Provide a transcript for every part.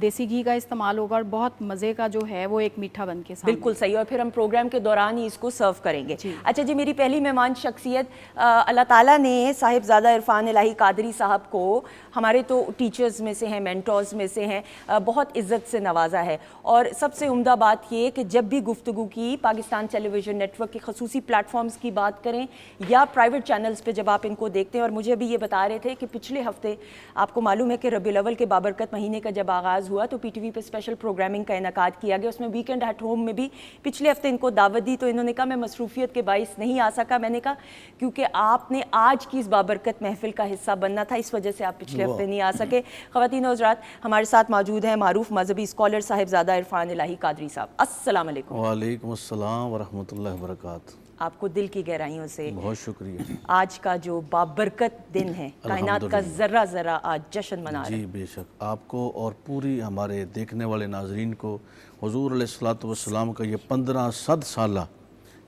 دیسی گھی کا استعمال ہوگا, اور بہت مزے کا جو ہے وہ ایک میٹھا بن کے سامنے. بالکل صحیح, اور پھر ہم پروگرام کے دوران ہی اس کو سرو کریں گے. اچھا جی, میری پہلی مہمان شخصیت, اللہ تعالیٰ نے صاحبزادہ عرفان الہی قادری صاحب کو ہمارے تو ٹیچرز میں سے ہیں, مینٹورز میں سے ہیں, بہت عزت سے نوازا ہے. اور سب سے عمدہ بات یہ کہ جب بھی گفتگو کی Pakistan television net work کے خصوصی پلیٹ فارمز کی بات کریں یا پرائیویٹ چینلز پہ جب آپ ان کو دیکھتے ہیں, اور مجھے ابھی یہ بتا رہے تھے کہ پچھلے ہفتے آپ کو معلوم ہے کہ ربیع الاول کے بابرکت مہینے کا جب آغاز ہوا تو پی ٹی وی پہ اسپیشل پروگرامنگ کا انعقاد کیا گیا, اس میں ویکینڈ ایٹ ہوم میں بھی پچھلے ہفتے ان کو دعوت دی, تو انہوں نے کہا میں مصروفیت کے باعث نہیں آ سکا. میں نے کہا کیونکہ آپ نے آج کی اس بابرکت محفل کا حصہ بننا تھا, اس وجہ سے آپ پچھلے ہفتے نہیں آ سکے. خواتین و حضرات, ہمارے ساتھ موجود ہیں معروف مذہبی اسکالر صاحبزادہ عرفان الہی قادری صاحب. السلام علیکم. وعلیکم السلام ورحمۃ اللہ وبرکاتہ. آپ کو دل کی گہرائیوں سے بہت شکریہ. آج کا جو بابرکت دن ہے, کائنات کا ذرہ ذرہ آج جشن منا رہا ہے. جی بے شک, آپ کو اور پوری ہمارے دیکھنے والے ناظرین کو حضور علیہ الصلوۃ والسلام کا یہ 1500 سالہ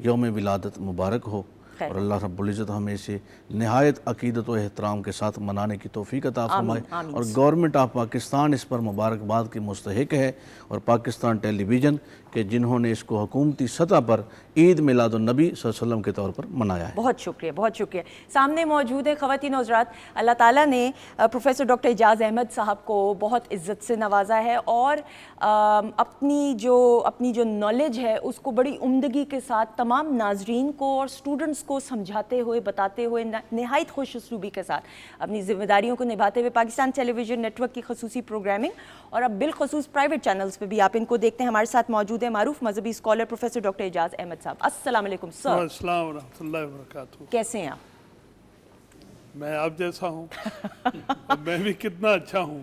یوم ولادت مبارک ہو, اور اللہ رب العزت ہمیں اسے نہایت عقیدت و احترام کے ساتھ منانے کی توفیق عطا فرمائے. اور گورنمنٹ آف پاکستان اس پر مبارکباد کی مستحق ہے, اور پاکستان ٹیلی ویژن کہ جنہوں نے اس کو حکومتی سطح پر عید میلاد النبی صلی اللہ علیہ وسلم کے طور پر منایا ہے. بہت شکریہ, بہت شکریہ. سامنے موجود ہیں خواتین و حضرات, اللہ تعالیٰ نے پروفیسر ڈاکٹر اعجاز احمد صاحب کو بہت عزت سے نوازا ہے, اور اپنی جو نالج ہے اس کو بڑی عمدگی کے ساتھ تمام ناظرین کو اور اسٹوڈنٹس کو سمجھاتے ہوئے, بتاتے ہوئے, نہایت خوش اسلوبی کے ساتھ اپنی ذمہ داریوں کو نبھاتے ہوئے Pakistan television net work کی خصوصی پروگرامنگ اور اب بالخصوص پرائیویٹ چینلز پہ بھی آپ ان کو دیکھتے ہیں. ہمارے ساتھ موجود ہیں معروف مذہبی اسکالر پروفیسر ڈاکٹر اعجاز احمد صاحب. السلام علیکم سر. السلام ورحمۃ اللہ وبرکاتہ. کیسے ہیں آپ؟ میں آپ جیسا ہوں, اور میں بھی کتنا اچھا ہوں,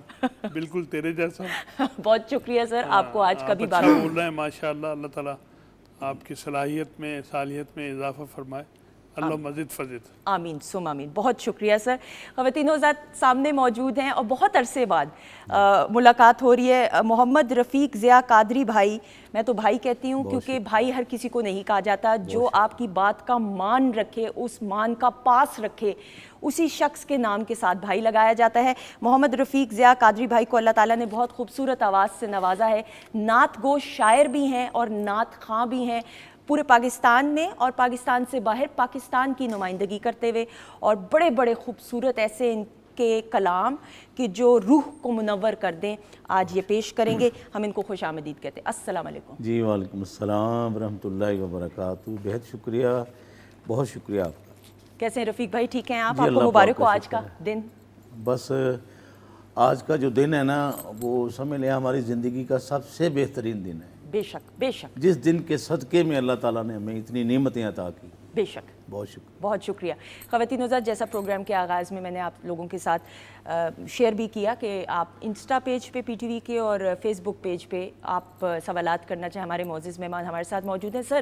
بالکل تیرے جیسا ہوں. بہت شکریہ سر, آپ کو آج کا بھی اچھا بول رہے ہیں ماشاء اللہ. اللہ تعالیٰ آپ کی صلاحیت میں, صالحیت میں اضافہ فرمائے, اللہ مزید فضل. آمین سم آمین. بہت شکریہ سر. خواتین و حضرات, سامنے موجود ہیں اور بہت عرصے بعد ملاقات ہو رہی ہے. محمد رفیق ضیاء قادری بھائی, میں تو بھائی کہتی ہوں کیونکہ بھائی ہر کسی کو نہیں کہا جاتا, جو آپ کی بات کا مان رکھے, اس مان کا پاس رکھے, اسی شخص کے نام کے ساتھ بھائی لگایا جاتا ہے. محمد رفیق ضیاء قادری بھائی کو اللہ تعالیٰ نے بہت خوبصورت آواز سے نوازا ہے. نعت گو شاعر بھی ہیں اور نعت خواں بھی ہیں, پورے پاکستان میں اور پاکستان سے باہر پاکستان کی نمائندگی کرتے ہوئے, اور بڑے بڑے خوبصورت ایسے ان کے کلام کہ جو روح کو منور کر دیں, آج یہ پیش کریں گے. ہم ان کو خوش آمدید کہتے ہیں. السلام علیکم. جی وعلیکم السلام ورحمۃ اللہ وبرکاتہ. بہت شکریہ, بہت شکریہ آپ کا. کیسے ہیں رفیق بھائی, ٹھیک ہیں آپ؟ جی آپ کو اللہ مبارک ہو پاک کا آج کا دن. بس آج کا جو دن ہے نا, وہ سمجھ لیں ہماری زندگی کا سب سے بہترین دن ہے. بے شک, بے شک. جس دن کے صدقے میں اللہ تعالیٰ نے ہمیں اتنی نعمتیں عطا کی. بے شک. بہت شکریہ. بہت شکریہ. خواتین حضرات, جیسا پروگرام کے آغاز میں نے آپ لوگوں کے ساتھ شیئر بھی کیا کہ آپ انسٹا پیج پہ پی ٹی وی کے اور فیس بک پیج پہ آپ سوالات کرنا چاہیں. ہمارے معزز مہمان ہمارے ساتھ موجود ہیں. سر,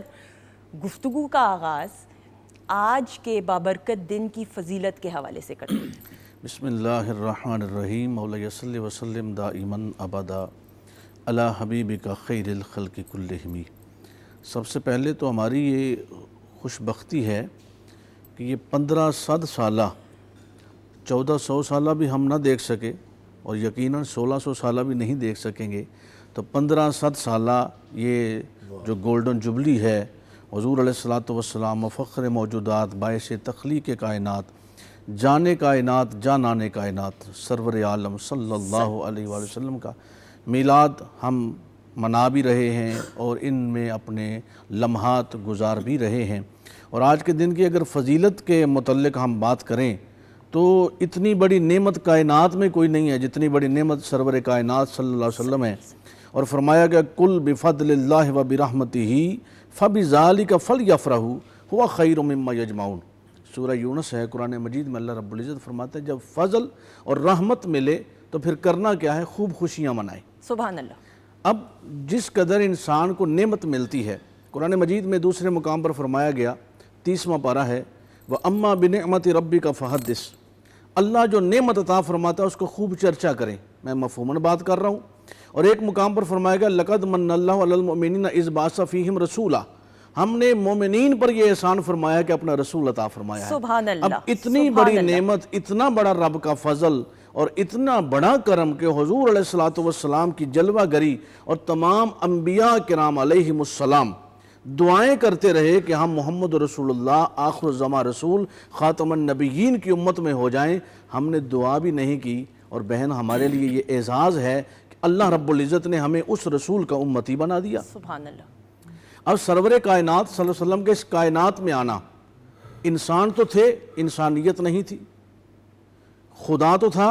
گفتگو کا آغاز آج کے بابرکت دن کی فضیلت کے حوالے سے کرتے ہیں. بسم اللہ الرحمن الرحیم. مولا صلی وسلم دائما ابدا علی حبیبک خیر الخلق کلہم. سب سے پہلے تو ہماری یہ خوش بختی ہے کہ یہ 1500 سالہ, 1400 سالہ بھی ہم نہ دیکھ سکے اور یقیناً 1600 سالہ بھی نہیں دیکھ سکیں گے, تو 1500 سالہ یہ جو گولڈن جبلی ہے, حضور علیہ الصلوۃ والسلام مفخر موجودات, باعث تخلیق کائنات, جان کائنات, جانان کائنات, سرور عالم صلی اللہ علیہ وآلہ وسلم کا میلاد ہم منا بھی رہے ہیں اور ان میں اپنے لمحات گزار بھی رہے ہیں. اور آج کے دن کی اگر فضیلت کے متعلق ہم بات کریں تو اتنی بڑی نعمت کائنات میں کوئی نہیں ہے جتنی بڑی نعمت سرور کائنات صلی اللہ علیہ وسلم ہے. اور فرمایا گیا کل بفضل اللہ و برحمتہ فبذالک فلیفرحوا هو خیر مما یجمعون. سورہ یونس ہے قرآن مجید میں, اللہ رب العزت فرماتے ہیں جب فضل اور رحمت ملے تو پھر کرنا کیا ہے, خوب خوشیاں منائیں. سبحان اللہ. اب جس قدر انسان کو نعمت ملتی ہے, قرآن مجید میں دوسرے مقام پر فرمایا گیا, 30واں پارہ ہے, وَأَمَّا بِنِعْمَةِ رَبِّكَ فَحَدِّثْ. اللہ جو نعمت عطا فرماتا ہے اس کو خوب چرچا کریں. میں مفہوماً بات کر رہا ہوں. اور ایک مقام پر فرمایا گیا لَقَدْ مَنَّ اللَّهُ عَلَى الْمُؤْمِنِينَ إِذْ بَعَثَ فِيهِمْ رَسُولًا. ہم نے مومنین پر یہ احسان فرمایا کہ اپنا رسول عطا فرمایا ہے. سبحان اللہ. اب اتنی بڑی نعمت, اتنا بڑا رب کا فضل اور اتنا بڑا کرم کہ حضور علیہ الصلوۃ والسلام کی جلوہ گری اور تمام انبیاء کرام علیہم السلام دعائیں کرتے رہے کہ ہم محمد رسول اللہ آخر الزمان رسول خاتم النبیین کی امت میں ہو جائیں. ہم نے دعا بھی نہیں کی. اور بہن ہمارے لیے یہ اعزاز ہے کہ اللہ رب العزت نے ہمیں اس رسول کا امتی بنا دیا. سبحان اللہ. اب سرور کائنات صلی اللہ علیہ وسلم کے اس کائنات میں آنا، انسان تو تھے، انسانیت نہیں تھی. خدا تو تھا،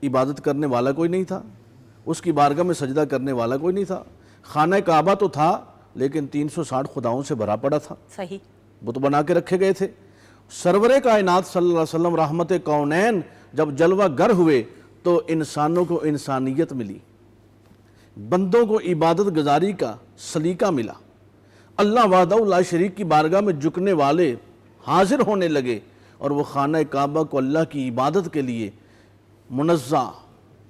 عبادت کرنے والا کوئی نہیں تھا، اس کی بارگاہ میں سجدہ کرنے والا کوئی نہیں تھا. خانہ کعبہ تو تھا لیکن 360 خداؤں سے بھرا پڑا تھا، صحیح. بت بنا کے رکھے گئے تھے. سرور کائنات صلی اللہ علیہ وسلم رحمت کونین جب جلوہ گر ہوئے تو انسانوں کو انسانیت ملی، بندوں کو عبادت گزاری کا سلیقہ ملا. اللہ وحدہ لا شریک کی بارگاہ میں جھکنے والے حاضر ہونے لگے اور وہ خانہ کعبہ کو اللہ کی عبادت کے لیے منزہ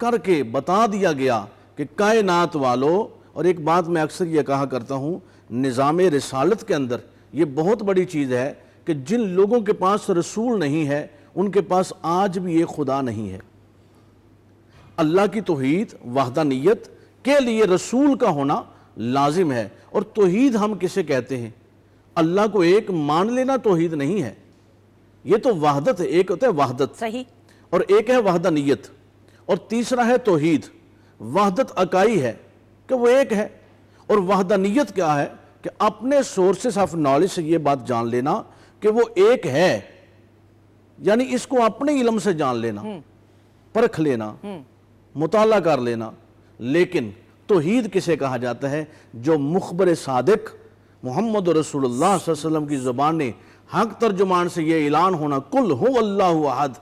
کر کے بتا دیا گیا کہ کائنات والو. اور ایک بات میں اکثر یہ کہا کرتا ہوں، نظام رسالت کے اندر یہ بہت بڑی چیز ہے کہ جن لوگوں کے پاس رسول نہیں ہے ان کے پاس آج بھی یہ خدا نہیں ہے. اللہ کی توحید وحدانیت کے لیے رسول کا ہونا لازم ہے. اور توحید ہم کسے کہتے ہیں؟ اللہ کو ایک مان لینا توحید نہیں ہے، یہ تو وحدت ہے. ایک ہوتا ہے وحدت، صحیح، اور ایک ہے وحدانیت، اور تیسرا ہے توحید. وحدت اکائی ہے کہ وہ ایک ہے، اور وحدانیت کیا ہے کہ اپنے سورسز آف نالج سے یہ بات جان لینا کہ وہ ایک ہے، یعنی اس کو اپنے علم سے جان لینا، پرکھ لینا، مطالعہ کر لینا. لیکن توحید کسے کہا جاتا ہے؟ جو مخبر صادق محمد رسول اللہ صلی اللہ علیہ وسلم کی زبان حق ترجمان سے یہ اعلان ہونا، قل هو اللہ احد.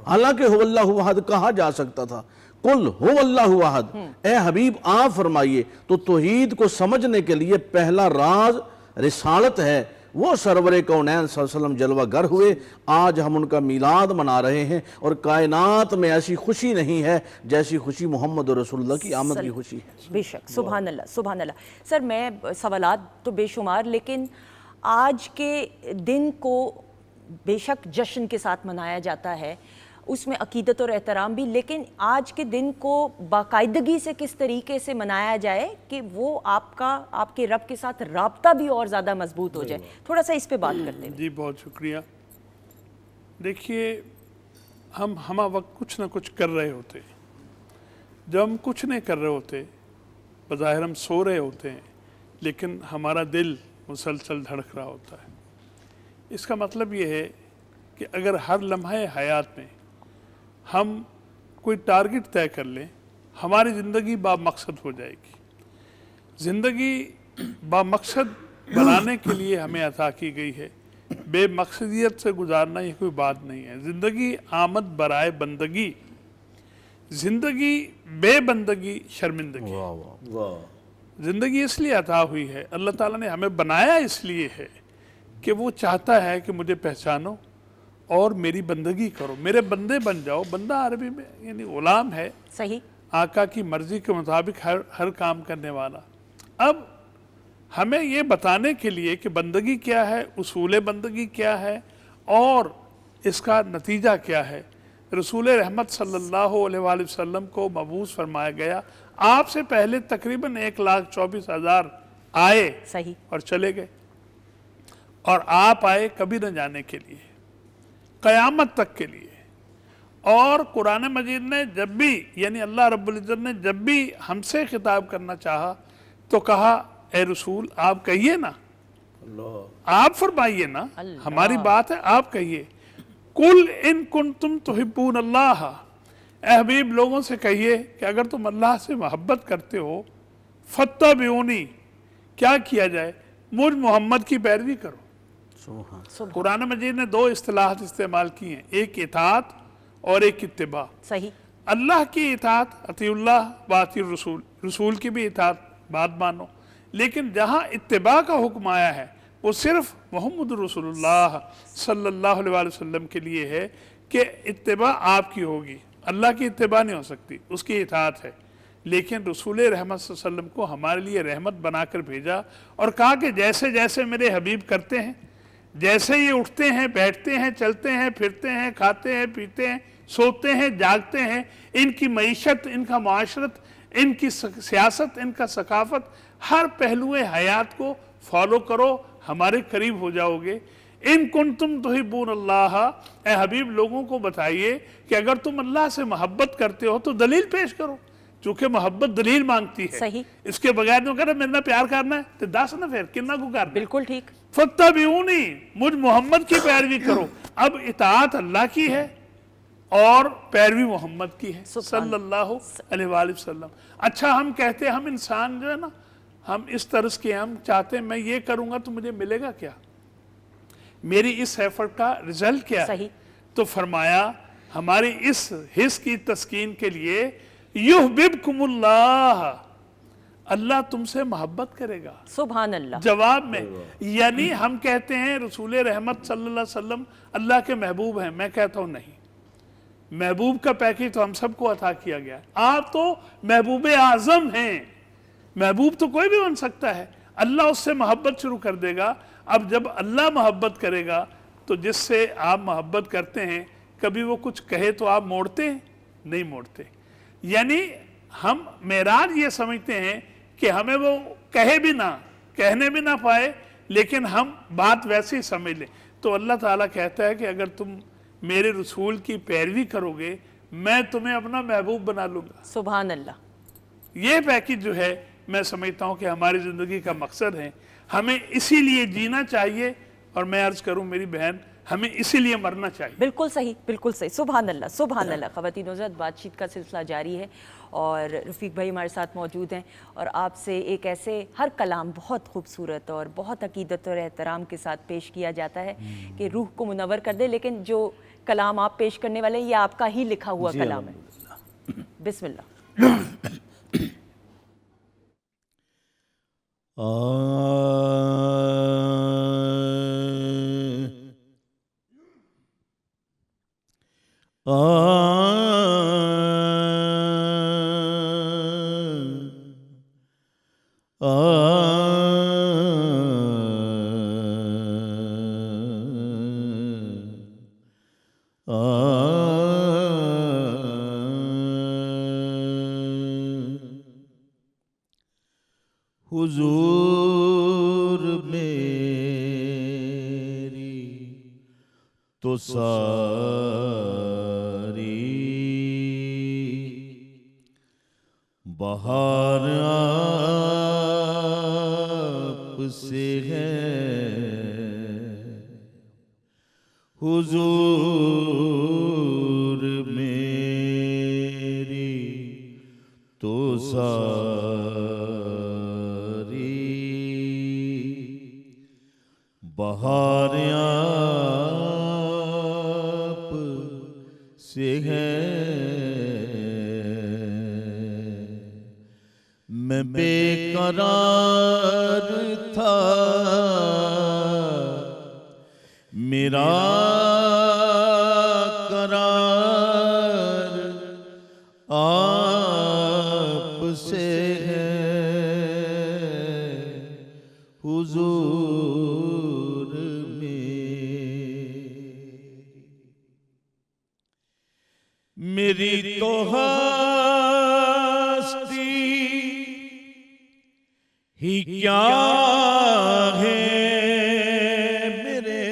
حالانکہ هو اللہ احد کہا جا سکتا تھا، قل هو اللہ احد. اے حبیب آپ فرمائیے. تو توحید کو سمجھنے کے لیے پہلا راز رسالت ہے. وہ سرور کونین صلی اللہ علیہ وسلم جلوہ گر ہوئے، آج ہم ان کا میلاد منا رہے ہیں. اور کائنات میں ایسی خوشی نہیں ہے جیسی خوشی محمد رسول اللہ کی آمد کی خوشی ہے. بے شک. سبحان اللہ، سبحان اللہ. سر میں سوالات تو بے شمار، لیکن آج کے دن کو بے شک جشن کے ساتھ منایا جاتا ہے، اس میں عقیدت اور احترام بھی، لیکن آج کے دن کو باقاعدگی سے کس طریقے سے منایا جائے کہ وہ آپ کے رب کے ساتھ رابطہ بھی اور زیادہ مضبوط ہو جائے. تھوڑا سا اس پہ بات کرتے ہیں. جی بہت شکریہ. دیکھیے ہم وقت کچھ نہ کچھ کر رہے ہوتے ہیں. جب ہم کچھ نہیں کر رہے ہوتے، بظاہر ہم سو رہے ہوتے ہیں، لیکن ہمارا دل مسلسل دھڑک رہا ہوتا ہے. اس کا مطلب یہ ہے کہ اگر ہر لمحہ حیات میں ہم کوئی ٹارگٹ طے کر لیں، ہماری زندگی با مقصد ہو جائے گی. زندگی با مقصد بنانے کے لیے ہمیں عطا کی گئی ہے. بے مقصدیت سے گزارنا یہ کوئی بات نہیں ہے. زندگی آمد برائے بندگی، زندگی بے بندگی شرمندگی. زندگی اس لیے عطا ہوئی ہے، اللہ تعالیٰ نے ہمیں بنایا اس لیے ہے کہ وہ چاہتا ہے کہ مجھے پہچانو اور میری بندگی کرو، میرے بندے بن جاؤ. بندہ عربی میں یعنی غلام ہے، صحیح، آقا کی مرضی کے مطابق ہر کام کرنے والا. اب ہمیں یہ بتانے کے لیے کہ بندگی کیا ہے، اصول بندگی کیا ہے اور اس کا نتیجہ کیا ہے، رسول رحمت صلی اللہ علیہ وآلہ وسلم کو مبعوث فرمایا گیا. آپ سے پہلے تقریباً 1,24,000 آئے صحیح، اور چلے گئے، اور آپ آئے کبھی نہ جانے کے لیے، قیامت تک کے لیے. اور قرآن مجید نے جب بھی یعنی اللہ رب العزت نے جب بھی ہم سے خطاب کرنا چاہا تو کہا اے رسول آپ کہیے نا، آپ فرمائیے نا، ہماری بات ہے آپ کہیے. قل ان کنتم تحبون اللہ، اے حبیب لوگوں سے کہیے کہ اگر تم اللہ سے محبت کرتے ہو، فاتبعونی، کیا کیا جائے؟ مجھ محمد کی پیروی کرو. قرآن مجید نے 2 اصطلاحات استعمال کی ہیں، ایک اطاعت اور ایک اتباع. صحیح. اللہ کی اطاعت اطیع اللہ و اطیع الرسول، رسول کی بھی اطاعت، بات مانو. لیکن جہاں اتباع کا حکم آیا ہے وہ صرف محمد رسول اللہ صلی اللہ علیہ وآلہ وسلم کے لیے ہے کہ اتباع آپ کی ہوگی، اللہ کی اتباع نہیں ہو سکتی، اس کی اطاعت ہے. لیکن رسول رحمت صلی اللہ علیہ وسلم کو ہمارے لیے رحمت بنا کر بھیجا اور کہا کہ جیسے جیسے میرے حبیب کرتے ہیں، جیسے یہ اٹھتے ہیں، بیٹھتے ہیں، چلتے ہیں، پھرتے ہیں، کھاتے ہیں، پیتے ہیں، سوتے ہیں جاگتے ہیں، ان کی معیشت، ان کا معاشرت، ان کی سیاست، ان کا ثقافت، ہر پہلو حیات کو فالو کرو، ہمارے قریب ہو جاؤ گے۔ ان کنتم تحبون اللہ، اے حبیب لوگوں کو بتائیے کہ اگر تم اللہ سے محبت کرتے ہو تو دلیل پیش کرو، چونکہ محبت دلیل مانگتی ہے۔ صحیح، اس کے بغیر تو کہہ رہے میرے پیار کرنا ہے تو دس نہ پھر کنہ کو کرنا ہے۔ بالکل ٹھیک۔ فَاتَّبِعُونِی، مجھ محمد کی پیروی کرو۔ اب اطاعت اللہ کی ہے اور پیروی محمد کی ہے صلی اللہ علیہ وآلہ وسلم۔ اچھا ہم کہتے ہیں، ہم انسان جو ہے نا، ہم اس طرز کے ہم چاہتے ہیں میں یہ کروں گا تو مجھے ملے گا کیا، میری اس ایفرٹ کا رزلٹ کیا ہے؟ صحیح۔ تو فرمایا ہماری اس حس کی تسکین کے لیے یحببکم اللہ، اللہ تم سے محبت کرے گا۔ سبحان اللہ۔ جواب میں یعنی ہم کہتے ہیں رسول رحمت صلی اللہ علیہ وسلم اللہ کے محبوب ہیں، میں کہتا ہوں نہیں، محبوب کا پیکج تو ہم سب کو عطا کیا گیا ہے، آپ تو محبوب اعظم ہیں، محبوب تو کوئی بھی بن سکتا ہے، اللہ اس سے محبت شروع کر دے گا۔ اب جب اللہ محبت کرے گا تو جس سے آپ محبت کرتے ہیں کبھی وہ کچھ کہے تو آپ موڑتے ہیں؟ نہیں موڑتے۔ یعنی ہم معراج یہ سمجھتے ہیں کہ ہمیں وہ کہے بھی نہ، کہنے بھی نہ پائے، لیکن ہم بات ویسے ہی سمجھ لیں۔ تو اللہ تعالیٰ کہتا ہے کہ اگر تم میرے رسول کی پیروی کرو گے میں تمہیں اپنا محبوب بنا لوں گا۔ سبحان اللہ۔ یہ پیکج جو ہے میں سمجھتا ہوں کہ ہماری زندگی کا مقصد ہے، ہمیں اسی لیے جینا چاہیے، اور میں عرض کروں میری بہن ہمیں اسی لیے مرنا چاہیے۔ بالکل صحیح، بالکل صحیح، سبحان اللہ، سبحان اللہ۔ خواتین حضرات، بات چیت کا سلسلہ جاری ہے اور رفیق بھائی ہمارے ساتھ موجود ہیں، اور آپ سے ایک ایسے ہر کلام بہت خوبصورت اور بہت عقیدت اور احترام کے ساتھ پیش کیا جاتا ہے کہ روح کو منور کر دے، لیکن جو کلام آپ پیش کرنے والے ہیں یہ آپ کا ہی لکھا ہوا کلام ہے۔ بسم اللہ۔ حضور میری تو ساری بہار آپ سے ہے، حضور میری تو ساری بہار آپ سے ہے۔ میں بے قرار تھا، میرا قرار آپ سے ہے، حضور میری تو ہستی ہی کیا ہے، میرے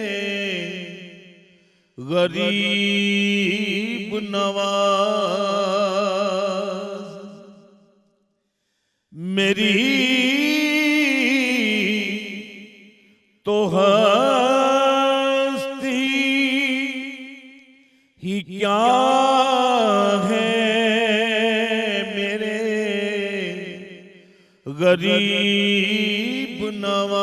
غریب نواز، میری تو ہستی ہی کیا ہے، میرے غریب نواز،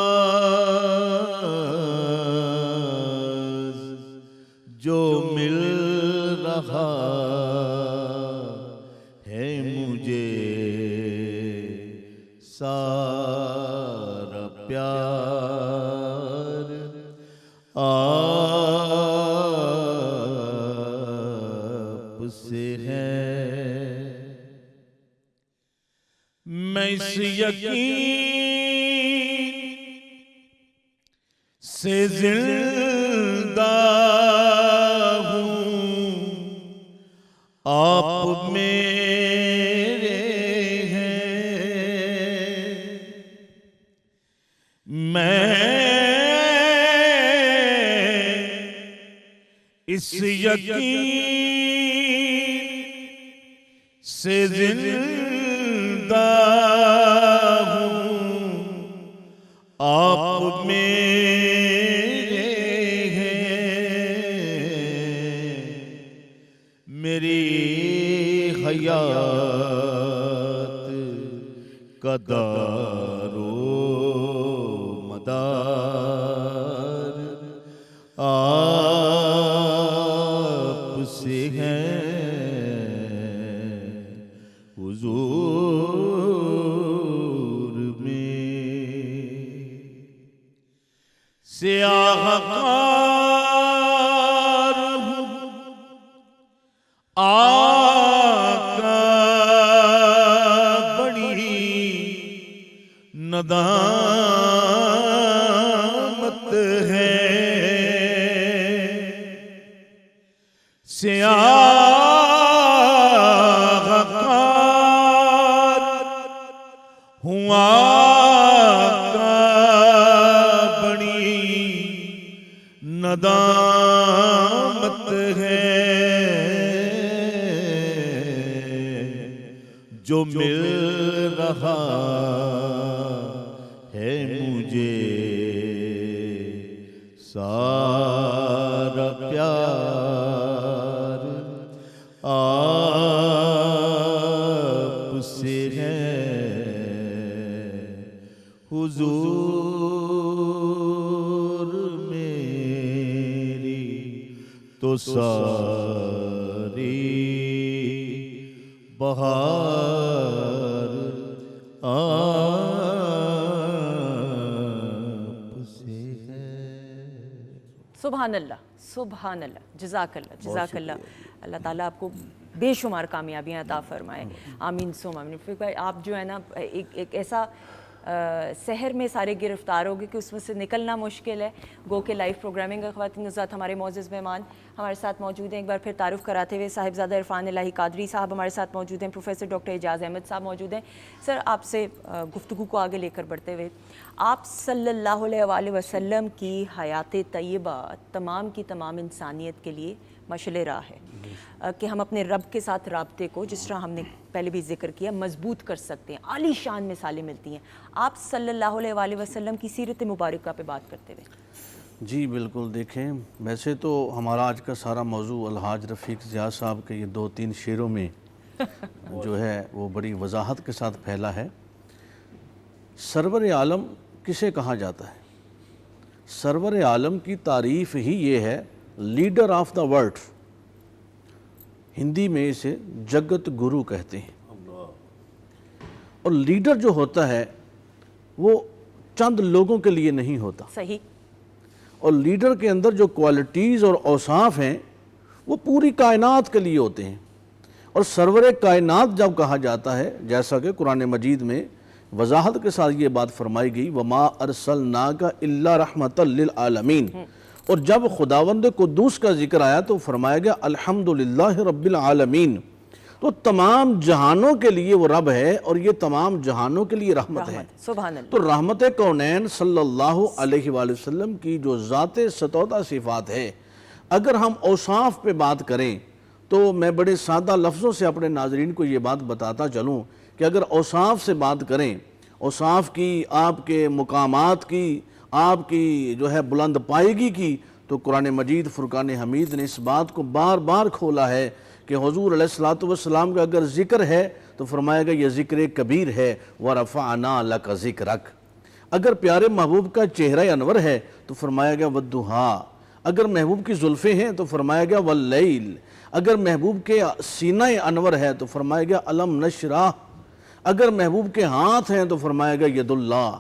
جو مل رہا ہے مجھے سارا پیار آپ سے ہے۔ میں اس یقین سے زندہ ہوں آپ میرے ہیں، میں اس یقین سے زندہ ہوں، آپ میرے ہیں، میری حیات کا دار و مدار آپ سے ہے، حضور میں سیاہ کار ہوں، آقا بڑی ندامت ہے، سیاہ کار ہوں، آقا بڑی ندامت ہے، جو مل رہا ہے مجھے سارا پیار آپ سے ہے، حضور میری تو ساری بہار آپ سے ہے۔ سبحان اللہ، سبحان اللہ، جزاک اللہ، جزاک اللہ۔ اللہ تعالیٰ آپ کو بے شمار کامیابیاں عطا فرمائے، آمین سم آمین۔ فیروز بھائی آپ جو ہے نا ایک ایسا سحر میں سارے گرفتار ہو گئے کہ اس میں سے نکلنا مشکل ہے، گو کہ لائیو پروگرامنگ کا خواتین کے ساتھ ہمارے معزز مہمان ہمارے ساتھ موجود ہیں۔ ایک بار پھر تعارف کراتے ہوئے صاحبزادہ عرفان الہی قادری صاحب ہمارے ساتھ موجود ہیں، پروفیسر ڈاکٹر اعجاز احمد صاحب موجود ہیں۔ سر آپ سے گفتگو کو آگے لے کر بڑھتے ہوئے، آپ صلی اللہ علیہ وآلہ وسلم کی حیات طیبہ تمام کی تمام انسانیت کے لیے مشعل راہ ہے کہ ہم اپنے رب کے ساتھ رابطے کو، جس طرح ہم نے پہلے بھی ذکر کیا، مضبوط کر سکتے ہیں۔ عالی شان مثالیں ملتی ہیں۔ آپ صلی اللہ علیہ وآلہ وسلم کی سیرت مبارکہ پہ بات کرتے ہوئے۔ جی بالکل، دیکھیں ویسے تو ہمارا آج کا سارا موضوع الحاج رفیق ضیاء صاحب کے یہ 2-3 شعروں میں جو ہے وہ بڑی وضاحت کے ساتھ پھیلا ہے۔ سرور عالم کسے کہا جاتا ہے؟ سرور عالم کی تعریف ہی یہ ہے، leader of the world, Hindi میں اسے جگت گرو کہتے ہیں۔ اور لیڈر جو ہوتا ہے وہ چند لوگوں کے لیے نہیں ہوتا، صحیح۔ اور لیڈر کے اندر جو کوالٹیز اور اوصاف ہیں وہ پوری کائنات کے لیے ہوتے ہیں۔ اور سرور کائنات جب کہا جاتا ہے، جیسا کہ قرآن مجید میں وضاحت کے ساتھ یہ بات فرمائی گئی، وَمَا أَرْسَلْنَاكَ إِلَّا رَحْمَةً لِلْعَالَمِينَ، اور جب خداوند قدوس کا ذکر آیا تو فرمایا گیا الحمدللہ رب العالمین، تو تمام جہانوں کے لیے وہ رب ہے اور یہ تمام جہانوں کے لیے رحمت ہے۔ سبحان اللہ۔ تو رحمت کونین صلی اللہ علیہ وآلہ وسلم کی جو ذات ستودہ صفات ہے، اگر ہم اوصاف پہ بات کریں تو میں بڑے سادہ لفظوں سے اپنے ناظرین کو یہ بات بتاتا چلوں کہ اگر اوصاف سے بات کریں، اوصاف کی، آپ کے مقامات کی، آپ کی جو ہے بلند پائیگی کی، تو قرآن مجید فرقان حمید نے اس بات کو بار بار کھولا ہے کہ حضور علیہ السلام کا اگر ذکر ہے تو فرمایا گا یہ ذکر کبیر ہے، وَرَفَعْنَا لَكَ ذِكْرَكَ۔ اگر پیارے محبوب کا چہرہ انور ہے تو فرمایا گیا وَالضُّحَىٰ۔ اگر محبوب کی زلفیں ہیں تو فرمایا گیا وَاللَّيْلِ۔ اگر محبوب کے سینہ انور ہے تو فرمایا گیا أَلَمْ نَشْرَحْ۔ اگر محبوب کے ہاتھ ہیں تو فرمایا گیا ید اللہ۔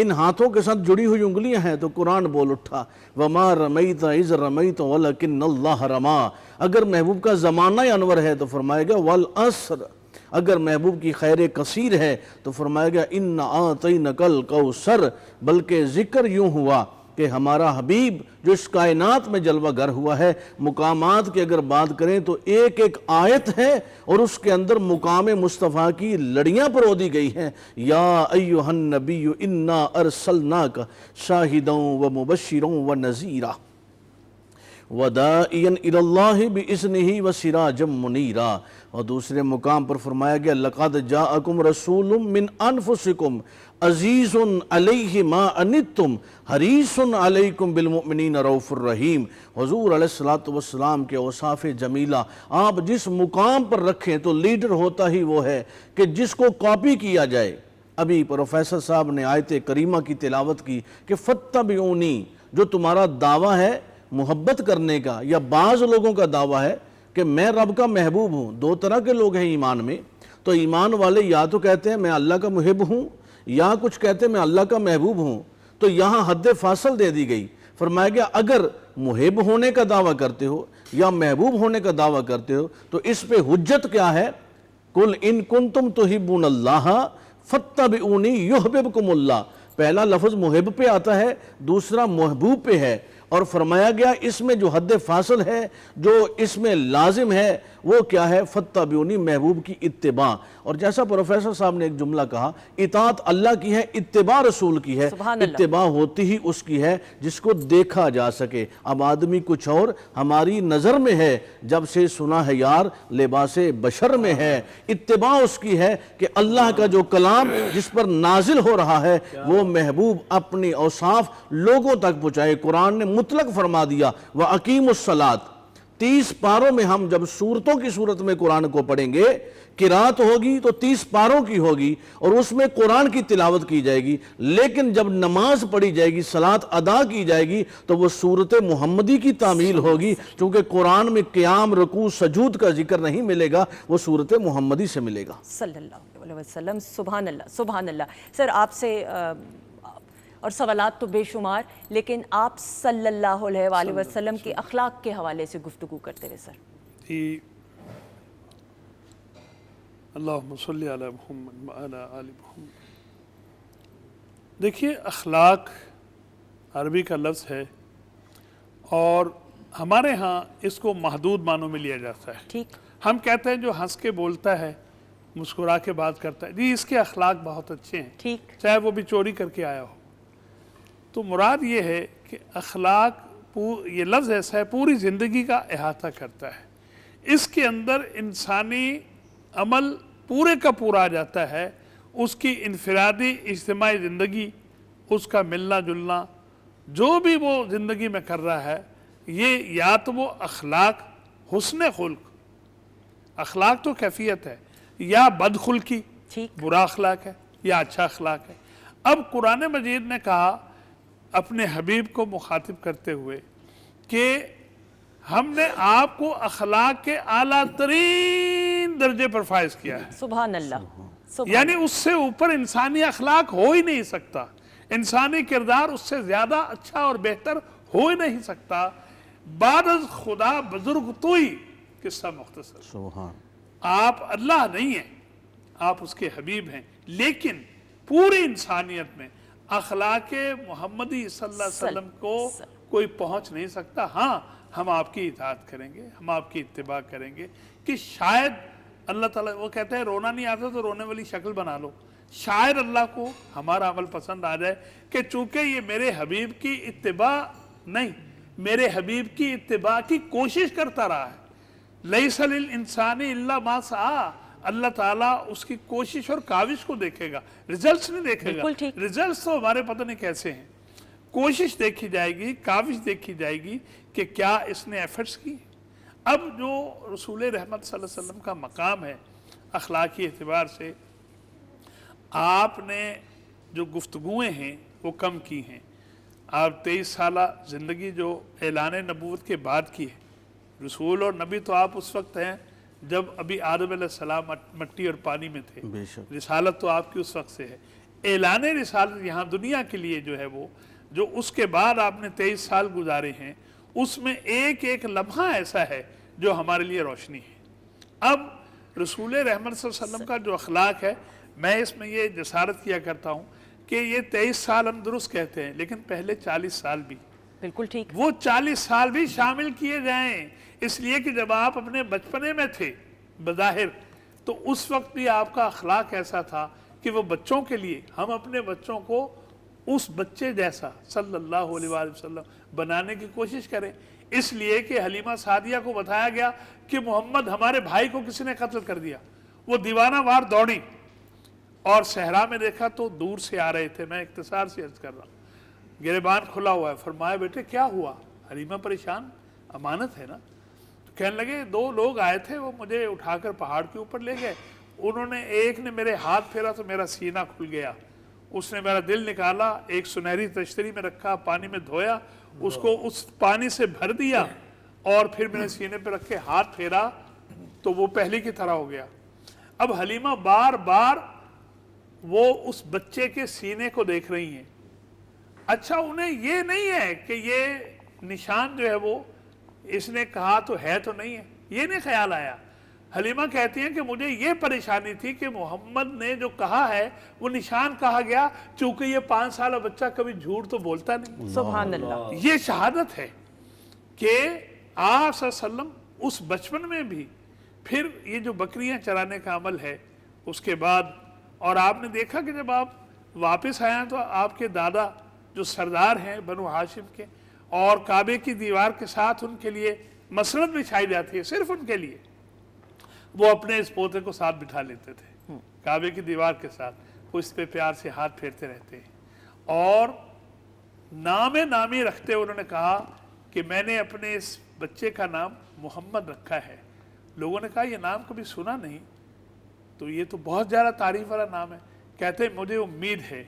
ان ہاتھوں کے ساتھ جڑی ہوئی انگلیاں ہیں تو قرآن بول اٹھا وَمَا رَمَيْتَ إِذْ رَمَيْتَ وَلَكِنَّ اللَّهَ رَمَا۔ اگر محبوب کا زمانہ انور ہے تو فرمایا گیا وَالْعَصْرِ۔ اگر محبوب کی خیر کثیر ہے تو فرمایا گیا إِنَّ أَعْطَيْنَكَ الْكَوْثَرَ۔ بلکہ ذکر یوں ہوا کہ ہمارا حبیب جو اس کائنات میں جلوہ گر ہوا ہے، مقامات کی اگر بات کریں تو ایک ایک آیت ہے اور اس کے اندر مقام مصطفیٰ کی لڑیاں پرو دی گئی ہیں۔ یا ایہا النبی انا ارسلناک شاہدا و مبشرا و نذیرا وَدَاعِيًا إِلَى اللَّهِ بِإِذْنِهِ وَسِرَاجًا مُنِيرًا، اور دوسرے مقام پر فرمایا گیا لَقَدْ جَاءَكُمْ رَسُولٌ مِّنْ أَنفُسِكُمْ عَزِيزٌ عَلَيْهِ مَا أَنِتُّمْ حَرِيصٌ عَلَيْكُمْ بِالْمُؤْمِنِينَ رَءُوفٌ رَحِيمٌ۔ حضور علیہ الصلوۃ کے اوصاف جمیلہ آپ جس مقام پر رکھیں تو لیڈر ہوتا ہی وہ ہے کہ جس کو کاپی کیا جائے۔ ابھی پروفیسر صاحب نے آیت کریمہ کی تلاوت کی کہ فَاتَّبِعُونِی، جو تمہارا دعویٰ ہے محبت کرنے کا، یا بعض لوگوں کا دعویٰ ہے کہ میں رب کا محبوب ہوں۔ دو طرح کے لوگ ہیں ایمان میں، تو ایمان والے یا تو کہتے ہیں میں اللہ کا محب ہوں، یا کچھ کہتے ہیں میں اللہ کا محبوب ہوں۔ تو یہاں حد فاصل دے دی گئی، فرمایا گیا اگر محب ہونے کا دعویٰ کرتے ہو یا محبوب ہونے کا دعویٰ کرتے ہو تو اس پہ حجت کیا ہے؟ قُلْ إِن كُنتُمْ تُحِبُّونَ اللَّهَ فَاتَّبِعُونِی يُحْبِبْكُمُ اللَّهُ۔ پہلا لفظ محب پہ آتا ہے، دوسرا محبوب پہ ہے، اور فرمایا گیا اس میں جو حد فاصل ہے، جو اس میں لازم ہے وہ کیا ہے؟ فَاتَّبِعُونِی، محبوب کی اتباع۔ اور جیسا پروفیسر صاحب نے ایک جملہ کہا، اطاعت اللہ کی ہے، اتباع رسول کی ہے۔ سبحان اللہ۔ اتباع ہوتی ہی اس کی ہے جس کو دیکھا جا سکے۔ اب آدمی کچھ اور ہماری نظر میں ہے، جب سے سنا ہے یار لباس بشر میں ہے۔ اتباع اس کی ہے کہ اللہ کا جو کلام جس پر نازل ہو رہا ہے وہ محبوب اپنی اوصاف لوگوں تک پہنچائے۔ قرآن نے مطلق فرما دیا وَأَقِیمُوا الصَّلَاةَ۔ 30 پاروں میں ہم جب سورتوں کی صورت میں قرآن کو پڑھیں گے، قرات ہوگی تو 30 پاروں کی ہوگی اور اس میں قرآن کی تلاوت کی جائے گی، لیکن جب نماز پڑھی جائے گی، صلاۃ ادا کی جائے گی تو وہ صورت محمدی کی تعمیل ہوگی، چونکہ قرآن میں قیام، رکوع، سجود کا ذکر نہیں ملے گا، وہ صورت محمدی سے ملے گا۔ صلی اللہ علیہ وسلم۔ سبحان اللہ، سبحان اللہ۔ سر آپ سے اور سوالات تو بے شمار، لیکن آپ صلی اللہ علیہ وآلہ وسلم کے اخلاق کے حوالے سے گفتگو کرتے ہوئے سر۔ جی، اللہم صلی علی محمد وعلی آل محمد۔ دیکھیے، اخلاق عربی کا لفظ ہے اور ہمارے ہاں اس کو محدود معنوں میں لیا جاتا ہے۔ ٹھیک۔ ہم کہتے ہیں جو ہنس کے بولتا ہے، مسکرا کے بات کرتا ہے، جی اس کے اخلاق بہت اچھے ہیں، ٹھیک۔ چاہے وہ بھی چوری کر کے آیا ہو۔ تو مراد یہ ہے کہ اخلاق، یہ لفظ ایسا ہے پوری زندگی کا احاطہ کرتا ہے۔ اس کے اندر انسانی عمل پورے کا پورا آ جاتا ہے، اس کی انفرادی اجتماعی زندگی، اس کا ملنا جلنا، جو بھی وہ زندگی میں کر رہا ہے، یہ یا تو وہ اخلاق، حسن خلق، اخلاق تو کیفیت ہے، یا بدخلقی، برا اخلاق ہے، یا اچھا اخلاق ہے۔ اب قرآن مجید نے کہا اپنے حبیب کو مخاطب کرتے ہوئے کہ ہم نے آپ کو اخلاق کے اعلیٰ ترین درجے پر فائز کیا ہے۔ سبحان اللہ۔ یعنی اس سے اوپر انسانی اخلاق ہو ہی نہیں سکتا، انسانی کردار اس سے زیادہ اچھا اور بہتر ہو ہی نہیں سکتا۔ بعد از خدا بزرگ توئی، قصہ مختصر۔ سبحان۔ آپ اللہ نہیں ہیں، آپ اس کے حبیب ہیں، لیکن پوری انسانیت میں اخلاق محمدی صلی اللہ علیہ وسلم کو کوئی پہنچ نہیں سکتا۔ ہاں، ہم آپ کی اطاعت کریں گے، ہم آپ کی اتباع کریں گے کہ شاید اللہ تعالیٰ، وہ کہتے ہیں رونا نہیں آتا تو رونے والی شکل بنا لو، شاید اللہ کو ہمارا عمل پسند آ جائے کہ چونکہ یہ میرے حبیب کی اتباع نہیں، میرے حبیب کی اتباع کی کوشش کرتا رہا ہے۔ لیس للانسان الا ما سعی، اللہ تعالیٰ اس کی کوشش اور کاوش کو دیکھے گا، ریزلٹس نہیں دیکھے گا۔ ریزلٹس تو ہمارے پتہ نہیں کیسے ہیں، کوشش دیکھی جائے گی، کاوش دیکھی جائے گی کہ کیا اس نے ایفرٹس کی۔ اب جو رسول رحمت صلی اللہ علیہ وسلم کا مقام ہے اخلاقی اعتبار سے، آپ نے جو گفتگویں ہیں وہ کم کی ہیں۔ آپ 23 سالہ زندگی جو اعلان نبوت کے بعد کی ہے، رسول اور نبی تو آپ اس وقت ہیں جب ابھی آدم علیہ السلام مٹی اور پانی میں تھے، رسالت تو آپ کی اس وقت سے ہے۔ اعلان رسالت یہاں دنیا کے لیے جو ہے وہ، جو اس کے بعد آپ نے 23 سال گزارے ہیں، اس میں ایک ایک لمحہ ایسا ہے جو ہمارے لیے روشنی ہے۔ اب رسول رحمت صلی اللہ علیہ وسلم کا جو اخلاق ہے، میں اس میں یہ جسارت کیا کرتا ہوں کہ یہ 23 سال ہم درست کہتے ہیں لیکن پہلے 40 سال بھی، بالکل ٹھیک. وہ 40 سال بھی شامل کیے جائیں، اس لیے کہ جب آپ اپنے بچپنے میں تھے بظاہر تو اس وقت بھی آپ کا اخلاق ایسا تھا کہ وہ بچوں کے لیے ہم اپنے بچوں کو اس بچے جیسا صلی اللہ علیہ وآلہ وسلم بنانے کی کوشش کریں. اس لیے کہ حلیمہ سعدیہ کو بتایا گیا کہ محمد ہمارے بھائی کو کسی نے قتل کر دیا، وہ دیوانہ وار دوڑی اور صحرا میں دیکھا تو دور سے آ رہے تھے، میں اختصار سے عرض کر رہا ہوں، گریبان کھلا ہوا ہے. فرمایا بیٹے کیا ہوا؟ حلیمہ پریشان، امانت ہے نا. کہنے لگے 2 لوگ آئے تھے، وہ مجھے اٹھا کر پہاڑ کے اوپر لے گئے، انہوں نے ایک نے میرے ہاتھ پھیرا تو میرا سینہ کھل گیا، اس نے میرا دل نکالا، ایک سنہری تشتری میں رکھا، پانی میں دھویا، اس کو اس پانی سے بھر دیا اور پھر میرے سینے پہ رکھ کے ہاتھ پھیرا تو وہ پہلی کی طرح ہو گیا. اب حلیمہ بار بار وہ اس بچے کے سینے کو دیکھ رہی ہیں. اچھا انہیں یہ نہیں ہے کہ یہ نشان جو ہے وہ اس نے کہا تو ہے تو نہیں ہے، یہ نہیں خیال آیا. حلیمہ کہتی ہیں کہ مجھے یہ پریشانی تھی کہ محمد نے جو کہا ہے وہ نشان کہا گیا، چونکہ یہ 5 سالہ بچہ کبھی جھوٹ تو بولتا نہیں. سبحان اللہ. یہ شہادت ہے کہ آپ صلی اللہ علیہ وسلم اس بچپن میں بھی، پھر یہ جو بکریاں چرانے کا عمل ہے اس کے بعد، اور آپ نے دیکھا کہ جب آپ واپس آئے تو آپ کے دادا جو سردار ہیں بنو ہاشم کے، اور کعبے کی دیوار کے ساتھ ان کے لیے مسند بچھائی جاتی ہے صرف ان کے لیے، وہ اپنے اس پوتے کو ساتھ بٹھا لیتے تھے کعبے کی دیوار کے ساتھ، وہ اس پہ پیار سے ہاتھ پھیرتے رہتے ہیں. اور نام نامی رکھتے انہوں نے کہا کہ میں نے اپنے اس بچے کا نام محمد رکھا ہے. لوگوں نے کہا یہ نام کبھی سنا نہیں، تو یہ تو بہت زیادہ تعریف والا نام ہے. کہتے ہیں مجھے امید ہے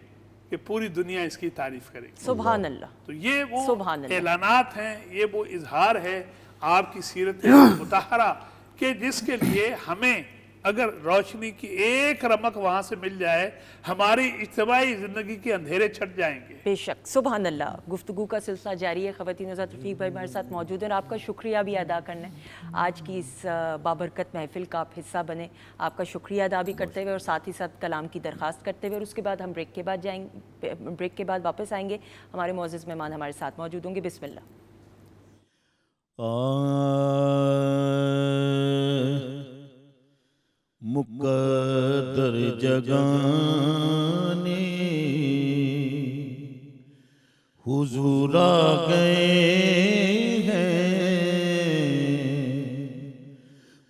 کہ پوری دنیا اس کی تعریف کرے گی. سبحان اللہ. تو یہ وہ سبحان اللہ. اعلانات ہیں، یہ وہ اظہار ہے آپ کی سیرت مطہرہ کہ جس کے لیے ہمیں اگر روشنی کی ایک رمق وہاں سے مل جائے ہماری اجتماعی زندگی کے اندھیرے چھٹ جائیں گے. بے شک. سبحان اللہ. گفتگو کا سلسلہ جاری ہے. خواتین حضرات رفیق بھائی ہمارے ساتھ موجود ہیں اور آپ کا شکریہ بھی ادا کرنا ہے. آج کی اس بابرکت محفل کا آپ حصہ بنے، آپ کا شکریہ ادا بھی کرتے ہوئے اور ساتھ ہی ساتھ کلام کی درخواست کرتے ہوئے، اور اس کے بعد ہم بریک کے بعد واپس آئیں گے. ہمارے معزز مہمان ہمارے ساتھ موجود ہوں گے. بسم اللہ. مقدر جگانے حضور آ گئے ہیں،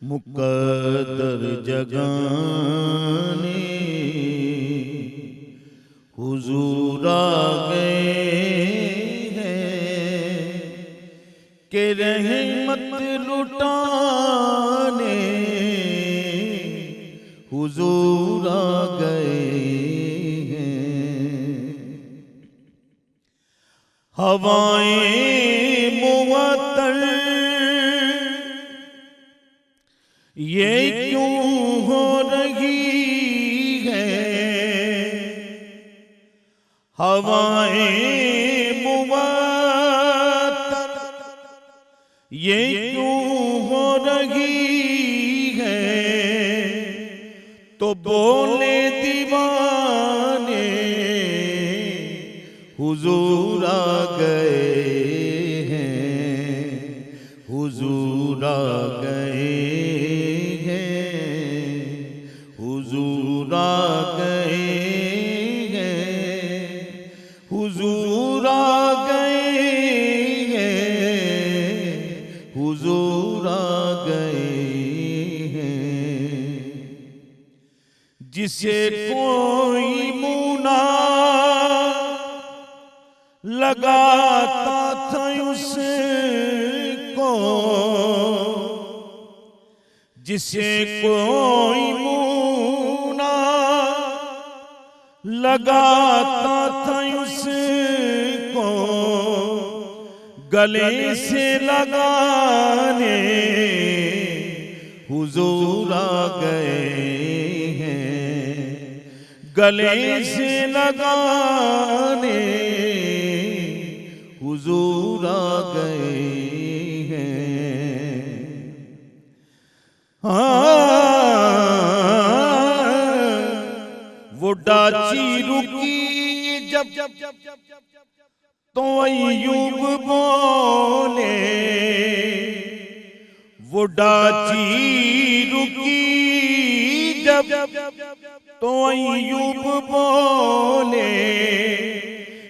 مقدر جگانے حضور آ گئے ہیں کہ رحمت لٹانے حضور آ گئے ہیں. ہوائیں معطر یہ کیوں ہو رہی ہے، ہوائیں معطر یہ کیوں ہو رہی ہے، تو بولے دیوانے حضور آ گئے ہیں، حضور آ گئے ہیں، حضور آ گئے ہیں، حضور آ گئے ہیں، حضور آ گئے ہیں. جسے کوئی مونا لگاتا تھا اس کو، جسے کوئی مونا لگاتا تھا اس کو، گلے سے لگانے حضور آ گئے ہیں، گلے سے لگانے حضور آ گئے ہیں. وہ ڈاچی رکی جب تو ایوب بولے وہ ڈاچی رکی جب تو ایوب بولے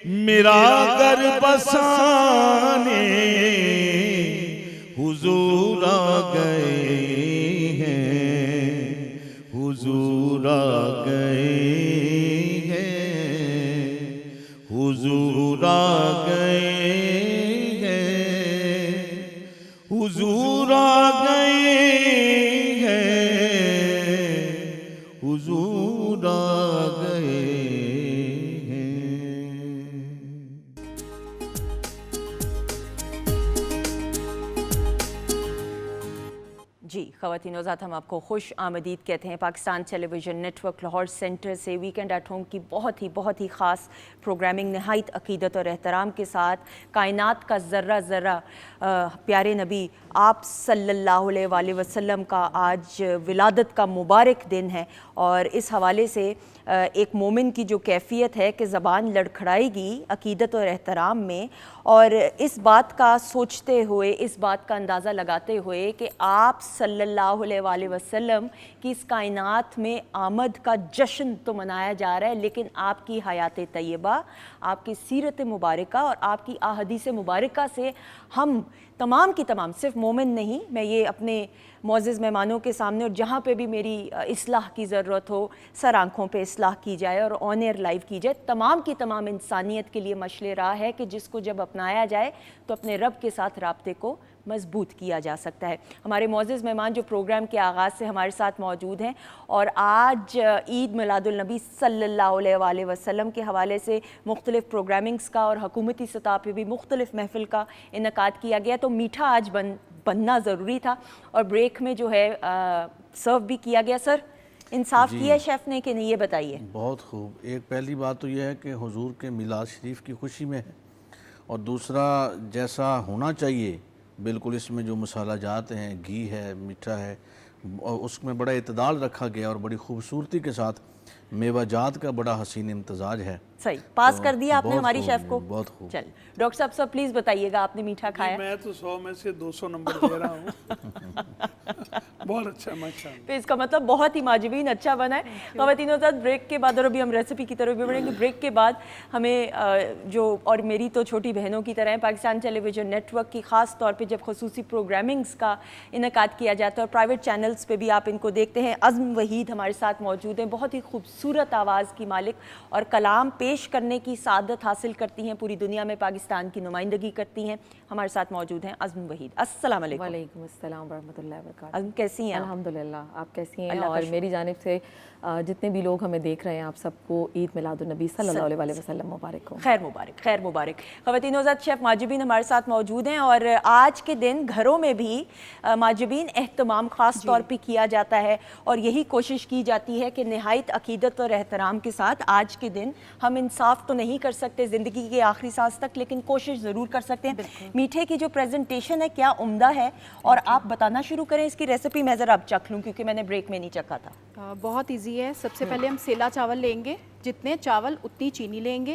میرا گھر بسانے حضور آ گئے ہیں، حضور آ گئے ہیں، حضور آ گئے ہیں، حضور آ گئے ہیں، حضور آ گئے ہیں۔ جی خواتین و حضرات، ہم آپ کو خوش آمدید کہتے ہیں Pakistan television network Lahore centre سے ویکینڈ ایٹ ہوم کی بہت ہی خاص پروگرامنگ نہایت عقیدت اور احترام کے ساتھ کائنات کا ذرہ ذرہ پیارے نبی آپ صلی اللہ علیہ وآلہ وسلم کا آج ولادت کا مبارک دن ہے، اور اس حوالے سے ایک مومن کی جو کیفیت ہے کہ زبان لڑکھڑائے گی عقیدت اور احترام میں، اور اس بات کا سوچتے ہوئے، اس بات کا اندازہ لگاتے ہوئے کہ آپ صلی اللہ علیہ وآلہ وسلم کی اس کائنات میں آمد کا جشن تو منایا جا رہا ہے، لیکن آپ کی حیات طیبہ، آپ کی سیرت مبارکہ اور آپ کی احادیث مبارکہ سے ہم تمام کی تمام، صرف مومن نہیں، میں یہ اپنے معزز مہمانوں کے سامنے اور جہاں پہ بھی میری اصلاح کی ضرورت ہو، سر آنکھوں پہ اصلاح کی جائے اور آن ایئر لائیو کی جائے، تمام کی تمام انسانیت کے لیے مشعل راہ ہے کہ جس کو جب اپنایا جائے تو اپنے رب کے ساتھ رابطے کو مضبوط کیا جا سکتا ہے۔ ہمارے معزز مہمان جو پروگرام کے آغاز سے ہمارے ساتھ موجود ہیں، اور آج عید میلاد النبی صلی اللہ علیہ وآلہ وسلم کے حوالے سے مختلف پروگرامنگز کا اور حکومتی سطح پہ بھی مختلف محفل کا انعقاد کیا گیا، تو میٹھا آج بننا ضروری تھا اور بریک میں جو ہے سرو بھی کیا گیا۔ سر انصاف کیا ہے شیف نے کہ نہیں، یہ بتائیے۔ بہت خوب۔ ایک پہلی بات تو یہ ہے کہ حضور کے میلاد شریف کی خوشی میں ہے، اور دوسرا جیسا ہونا چاہیے بالکل، اس میں جو مسالہ جات ہیں، گھی ہے، میٹھا ہے، اور اس میں بڑا اعتدال رکھا گیا اور بڑی خوبصورتی کے ساتھ میوہ جات کا بڑا حسین امتزاج ہے۔ صحیح پاس کر دیا آپ نے بہت ہماری خوب، شیف کو۔ بہت خوب۔ چل ڈاکٹر صاحب سب پلیز بتائیے گا، آپ نے میٹھا کھایا؟ میں تو 100 میں سے 200 نمبر دے رہا ہوں۔ بہت اچھا، ماشاء اللہ۔ تو اس کا مطلب بہت ہی معجبین اچھا بنا ہے۔ خواتین و حضرات، بریک کے بعد، اور ابھی ہم ریسیپی کی طرف بھی بڑھیں گے، بریک کے بعد ہمیں جو، اور میری تو چھوٹی بہنوں کی طرح ہے، Pakistan television net work کی خاص طور پہ جب خصوصی پروگرامنگز کا انعقاد کیا جاتا ہے اور پرائیویٹ چینلز پہ بھی آپ ان کو دیکھتے ہیں، عزم وحید ہمارے ساتھ موجود ہیں، بہت ہی خوبصورت آواز کی مالک اور کلام پیش کرنے کی سعادت حاصل کرتی ہیں، پوری دنیا میں پاکستان کی نمائندگی کرتی ہیں، ہمارے ساتھ موجود ہیں عزم وحید۔ السلام علیکم۔ وعلیکم السلام ورحمۃ اللہ وبرکاتہ۔ عزم کیسی ہیں؟ الحمدللہ، آپ کیسی ہیں؟ اللہ کا اور شکر۔ میری جانب سے جتنے بھی لوگ ہمیں دیکھ رہے ہیں، آپ سب کو عید میلاد النبی صلی اللہ علیہ وسلم مبارک ہو۔ خیر مبارک، خیر مبارک۔ خواتین و حضرات، شیف ماجبین ہمارے ساتھ موجود ہیں، اور آج کے دن گھروں میں بھی ماجبین اہتمام خاص طور پہ کیا جاتا ہے، اور یہی کوشش کی جاتی ہے کہ نہایت عقیدت اور احترام کے ساتھ آج کے دن ہم انصاف تو نہیں کر سکتے زندگی کے آخری سانس تک، لیکن کوشش ضرور کر سکتے ہیں۔ میٹھے کی جو پریزنٹیشن ہے کیا عمدہ ہے، اور آپ بتانا شروع کریں اس کی ریسیپی، میں ذرا اب چکھ لوں کیونکہ میں نے بریک میں نہیں چکھا تھا۔ بہت ایزی ہے۔ سب سے پہلے ہم سیلا چاول لیں گے، جتنے چاول اتنی چینی لیں گے،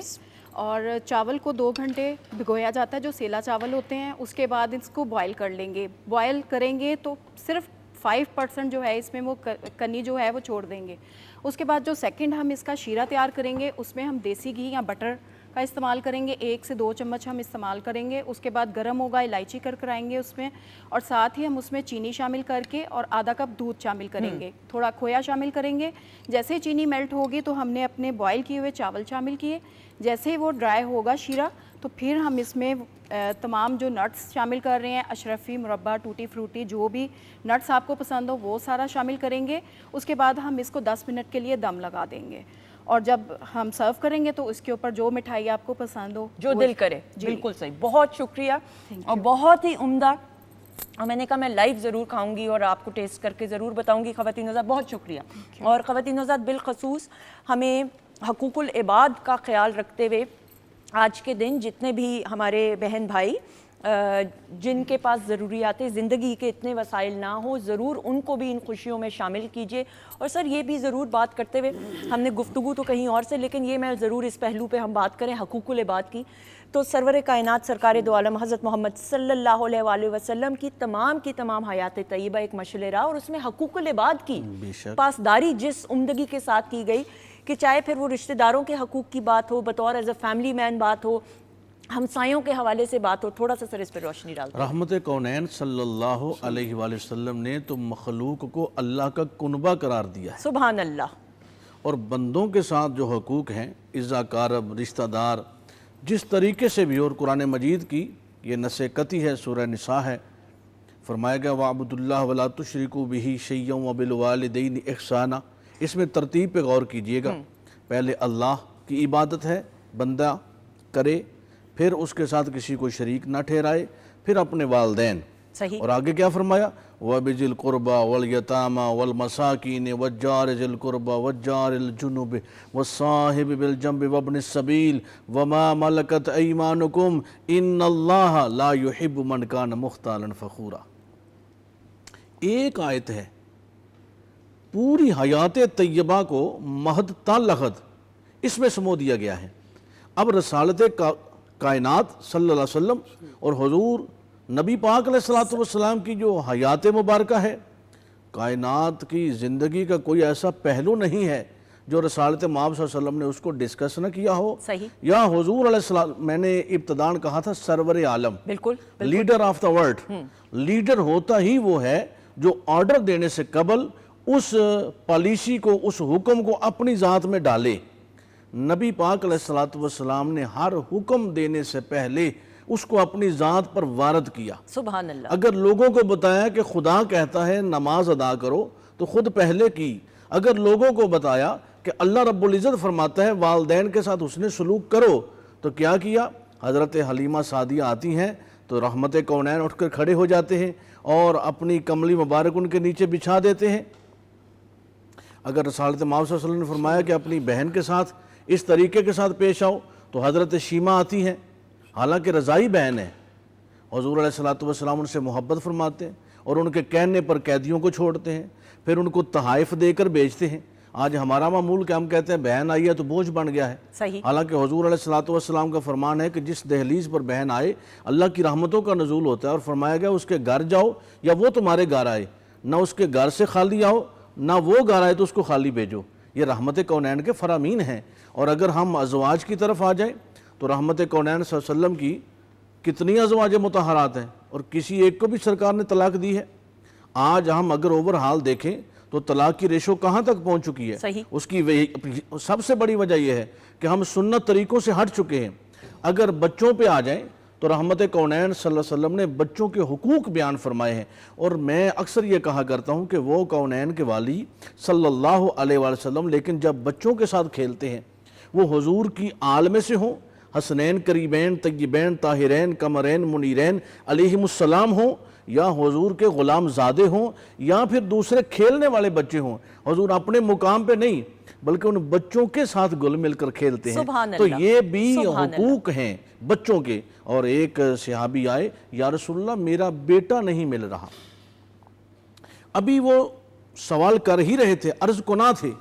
اور چاول کو 2 گھنٹے بھگویا جاتا ہے جو سیلا چاول ہوتے ہیں۔ اس کے بعد اس کو بوائل کر لیں گے۔ بوائل کریں گے تو صرف 5% جو ہے اس میں وہ کنی جو ہے وہ چھوڑ دیں گے۔ اس کے بعد جو سیکنڈ ہم اس کا شیرہ تیار کریں گے، اس میں ہم دیسی گھی یا بٹر کا استعمال کریں گے، 1 سے 2 چمچ ہم استعمال کریں گے۔ اس کے بعد گرم ہوگا، الائچی کرائیں گے اس میں، اور ساتھ ہی ہم اس میں چینی شامل کر کے اور آدھا کپ دودھ شامل کریں گے، تھوڑا کھویا شامل کریں گے۔ جیسے چینی میلٹ ہوگی تو ہم نے اپنے بوائل کیے ہوئے چاول شامل کیے۔ جیسے ہی وہ ڈرائی ہوگا شیرہ، تو پھر ہم اس میں تمام جو نٹس شامل کر رہے ہیں، اشرفی، مربع، ٹوٹی فروٹی، جو بھی نٹس آپ کو پسند ہو وہ سارا شامل کریں گے۔ اس کے بعد ہم اس کو 10 منٹ کے لیے دم لگا دیں گے، اور جب ہم سرو کریں گے تو اس کے اوپر جو مٹھائی آپ کو پسند ہو، جو دل کرے۔ بالکل صحیح، بہت شکریہ اور بہت ہی عمدہ، اور میں نے کہا میں لائیو ضرور کھاؤں گی اور آپ کو ٹیسٹ کر کے ضرور بتاؤں گی۔ خواتین حضرات بہت شکریہ۔ اور خواتین حضرات بالخصوص ہمیں حقوق العباد کا خیال رکھتے ہوئے آج کے دن جتنے بھی ہمارے بہن بھائی جن کے پاس ضروریات زندگی کے اتنے وسائل نہ ہوں، ضرور ان کو بھی ان خوشیوں میں شامل کیجیے. اور سر یہ بھی ضرور بات کرتے ہوئے، ہم نے گفتگو تو کہیں اور سے، لیکن یہ میں ضرور اس پہلو پہ ہم بات کریں حقوق العباد کی. تو سرور کائنات سرکار دو عالم حضرت محمد صلی اللہ علیہ وآلہ وسلم کی تمام حیات طیبہ ایک مشعل راہ، اور اس میں حقوق العباد کی پاسداری جس عمدگی کے ساتھ کی گئی کہ چاہے پھر وہ رشتہ داروں کے حقوق کی بات ہو، بطور ایز اے فیملی مین بات ہو، ہمسایوں کے حوالے سے بات ہو، تھوڑا سا سر اس پہ روشنی ڈالتے ہیں. رحمت کونین صلی اللہ علیہ وآلہ وسلم نے تو مخلوق کو اللہ کا کنبہ قرار دیا ہے. سبحان اللہ. اور بندوں کے ساتھ جو حقوق ہیں، عزا کارب، رشتہ دار، جس طریقے سے بھی، اور قرآن مجید کی یہ نص قطعی ہے، سورہ نساء ہے، فرمایا گیا وَاعْبُدُوا اللَّهَ وَلَا تُشْرِكُوا بِهِ شَيْئًا وَبِالْوَالِدَيْنِ إِحْسَانًا. اس میں ترتیب پہ غور کیجئے گا. پہلے اللہ کی عبادت ہے، بندہ کرے، پھر اس کے ساتھ کسی کو شریک نہ ٹھہرائے، پھر اپنے والدین. صحیح. اور آگے کیا فرمایا؟ وَبِذِي الْقُرْبَى وَالْيَتَامَى وَالْمَسَاكِينِ وَالجَّارِ ذِي الْقُرْبَى وَالجَّارِ الْجُنُبِ وَالصَّاحِبِ بِالْجَنبِ وَابْنِ السَّبِيلِ وَمَا مَلَكَتْ أَيْمَانُكُمْ إِنَّ اللَّهَ لَا يُحِبُّ مَنْ كَانَ مُخْتَالًا فَخُورًا. ایک آیت ہے، پوری حیات طیبہ کو مہد تا لغد اس میں سمو دیا گیا ہے. اب رسالت کائنات صلی اللہ علیہ وسلم اور حضور نبی پاک علیہ السلام کی جو حیات مبارکہ ہے، کائنات کی زندگی کا کوئی ایسا پہلو نہیں ہے جو رسالت مآب صلی اللہ علیہ وسلم نے اس کو ڈسکس نہ کیا ہو. صحیح. یا حضور علیہ السلام، میں نے ابتداً کہا تھا سرور عالم، بالکل leader of the world. Leader ہوتا ہی وہ ہے جو آرڈر دینے سے قبل اس پالیسی کو، اس حکم کو اپنی ذات میں ڈالے. نبی پاک علیہ السلام نے ہر حکم دینے سے پہلے اس کو اپنی ذات پر وارد کیا. سبحان اللہ. اگر لوگوں کو بتایا کہ خدا کہتا ہے نماز ادا کرو تو خود پہلے کی. اگر لوگوں کو بتایا کہ اللہ رب العزت فرماتا ہے والدین کے ساتھ حسن سلوک کرو تو کیا کیا؟ حضرت حلیمہ سعدیہ آتی ہیں تو رحمت کونین اٹھ کر کھڑے ہو جاتے ہیں اور اپنی کملی مبارک ان کے نیچے بچھا دیتے ہیں. اگر رسالت مآب صلی اللہ علیہ وسلم نے فرمایا کہ اپنی بہن کے ساتھ اس طریقے کے ساتھ پیش آؤ تو حضرت شیمہ آتی ہیں، حالانکہ رضائی بہن ہے. حضور علیہ السلام ان سے محبت فرماتے ہیں اور ان کے کہنے پر قیدیوں کو چھوڑتے ہیں، پھر ان کو تحائف دے کر بیچتے ہیں. آج ہمارا معمول کہ ہم کہتے ہیں بہن آئی ہے تو بوجھ بن گیا ہے. صحیح. حالانکہ حضور علیہ السلام کا فرمان ہے کہ جس دہلیز پر بہن آئے اللہ کی رحمتوں کا نزول ہوتا ہے، اور فرمایا گیا اس کے گھر جاؤ یا وہ تمہارے گھر آئے، نہ اس کے گھر سے خالی آؤ نہ وہ گھر آئے تو اس کو خالی بھیجو. یہ رحمت کونین کے فرامین ہیں. اور اگر ہم ازواج کی طرف آ جائیں تو رحمت کونین صلی اللہ علیہ وسلم کی کتنی ازواج مطہرات ہیں، اور کسی ایک کو بھی سرکار نے طلاق دی ہے. آج ہم اگر اوور حال دیکھیں تو طلاق کی ریشو کہاں تک پہنچ چکی ہے. صحیح. اس کی سب سے بڑی وجہ یہ ہے کہ ہم سنت طریقوں سے ہٹ چکے ہیں. اگر بچوں پہ آ جائیں تو رحمت کونین صلی اللہ علیہ وسلم نے بچوں کے حقوق بیان فرمائے ہیں. اور میں اکثر یہ کہا کرتا ہوں کہ وہ کونین کے والی صلی اللہ علیہ وآلہ وسلم لیکن جب بچوں کے ساتھ کھیلتے ہیں وہ حضور کی آل میں سے ہوں، حسنین کریمین طیبین طاہرین قمرین منیرین علیہم السلام ہوں، یا حضور کے غلام زادے ہوں، یا پھر دوسرے کھیلنے والے بچے ہوں. حضور اپنے مقام پہ نہیں بلکہ ان بچوں کے ساتھ گل مل کر کھیلتے ہیں. تو یہ بھی حقوق ہیں بچوں کے. اور ایک صحابی آئے، یا رسول اللہ میرا بیٹا نہیں مل رہا. ابھی وہ سوال کر ہی رہے تھے، عرض کنا تھے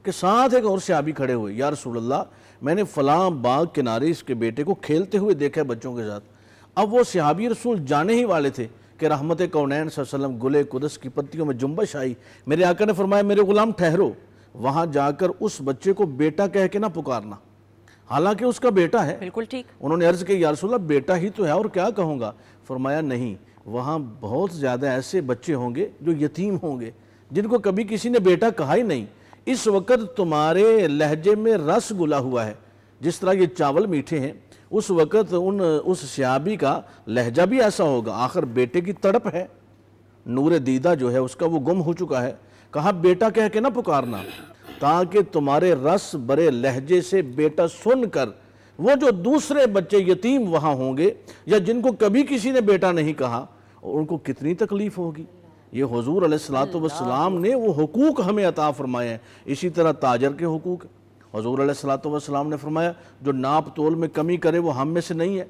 کہ ساتھ ایک اور صحابی کھڑے ہوئے، یا رسول اللہ میں نے فلاں باغ کنارے اس کے بیٹے کو کھیلتے ہوئے دیکھا ہے بچوں کے ساتھ. اب وہ صحابی رسول جانے ہی والے تھے کہ رحمت کونین صلی اللہ علیہ وسلم گلے قدس کی پتیوں میں جنبش آئی. میرے آقا نے فرمایا میرے غلام ٹھہرو، وہاں جا کر اس بچے کو بیٹا کہہ کے نہ پکارنا، حالانکہ اس کا بیٹا ہے. بالکل ٹھیک. انہوں نے عرض کی یا رسول اللہ بیٹا ہی تو ہے اور کیا کہوں گا. فرمایا نہیں، وہاں بہت زیادہ ایسے بچے ہوں گے جو یتیم ہوں گے جن کو کبھی کسی نے بیٹا کہا ہی نہیں. اس وقت تمہارے لہجے میں رس گلا ہوا ہے، جس طرح یہ چاول میٹھے ہیں، اس وقت اس صحابی کا لہجہ بھی ایسا ہوگا. آخر بیٹے کی تڑپ ہے، نور دیدہ جو ہے اس کا وہ گم ہو چکا ہے. کہا بیٹا کہہ کے نہ پکارنا تاکہ تمہارے رس برے لہجے سے بیٹا سن کر وہ جو دوسرے بچے یتیم وہاں ہوں گے یا جن کو کبھی کسی نے بیٹا نہیں کہا ان کو کتنی تکلیف ہوگی. یہ حضور علیہ السلام نے وہ حقوق ہمیں عطا فرمائے ہیں. اسی طرح تاجر کے حقوق، حضور علیہ السلام نے فرمایا جو ناپ تول میں کمی کرے وہ ہم میں سے نہیں ہے،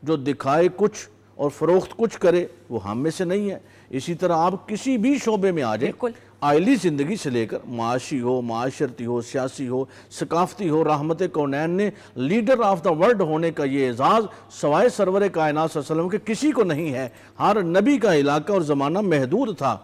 جو دکھائے کچھ اور فروخت کچھ کرے وہ ہم میں سے نہیں ہے۔ اسی طرح آپ کسی بھی شعبے میں آ جائیں، آئلی زندگی سے لے کر معاشی ہو، معاشرتی ہو، سیاسی ہو، ثقافتی ہو، رحمت کونین نے لیڈر آف دا ورلڈ ہونے کا یہ اعزاز سوائے سرور کائنات صلی اللہ علیہ وسلم کے کسی کو نہیں ہے۔ ہر نبی کا علاقہ اور زمانہ محدود تھا،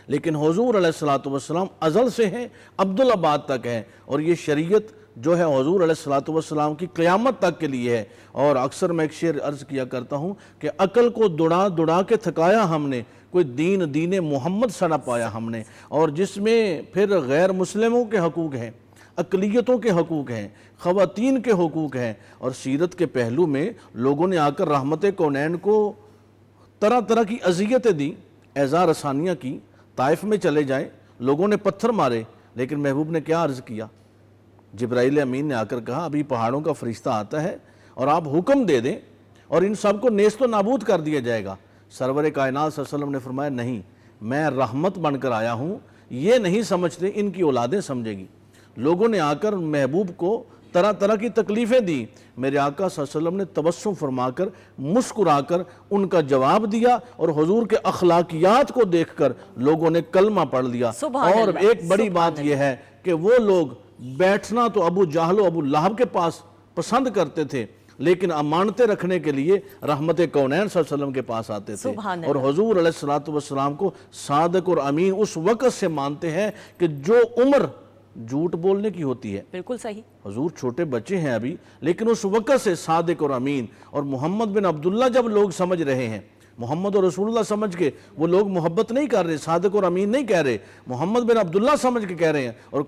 لیکن حضور علیہ السلام ازل سے ہیں، عبدالآباد تک ہے، اور یہ شریعت جو ہے حضور علیہ السلام کی قیامت تک کے لیے ہے۔ اور اکثر میں ایک شعر عرض کیا کرتا ہوں کہ عقل کو دڑا دڑا کے تھکایا ہم نے، کوئی دین محمد سا نہ پایا ہم نے، اور جس میں پھر غیر مسلموں کے حقوق ہیں، اقلیتوں کے حقوق ہیں، خواتین کے حقوق ہیں، اور سیرت کے پہلو میں لوگوں نے آ کر رحمت کونین کو طرح طرح کی اذیتیں دیں، ایذا رسانیاں کی۔ طائف میں چلے جائیں، لوگوں نے پتھر مارے، لیکن محبوب نے کیا عرض کیا؟ جبرائیل امین نے آ کر کہا ابھی پہاڑوں کا فرشتہ آتا ہے اور آپ حکم دے دیں اور ان سب کو نیست و نابود کر دیا جائے گا۔ سرور کائنات صلی اللہ علیہ وسلم نے فرمایا نہیں، میں رحمت بن کر آیا ہوں، یہ نہیں سمجھتے، ان کی اولادیں سمجھے گی۔ لوگوں نے آ کر محبوب کو طرح طرح کی تکلیفیں دی، میرے آقا صلی اللہ علیہ وسلم نے تبسم فرما کر مسکرا کر ان کا جواب دیا، اور حضور کے اخلاقیات کو دیکھ کر لوگوں نے کلمہ پڑھ لیا۔ اور ایک بڑی بات یہ ہے کہ وہ لوگ بیٹھنا تو ابو جہل و ابو لہب کے پاس پسند کرتے تھے، لیکن امانتیں رکھنے کے لیے رحمت کونین صلی اللہ علیہ وسلم کے پاس آتے تھے، اور حضور علیہ السلام کو صادق اور امین اس وقت سے مانتے ہیں کہ جو عمر جھوٹ بولنے کی ہوتی ہے۔ بالکل صحیح، حضور چھوٹے بچے ہیں ابھی، لیکن اس وقت سے صادق اور امین۔ اور محمد بن عبداللہ جب لوگ سمجھ رہے ہیں، محمد اور رسول اللہ سمجھ کے وہ لوگ محبت نہیں کر رہے، صادق اور امین نہیں کہہ رہے، محمد بن عبداللہ سمجھ کے کہہ رہے ہیں۔ اور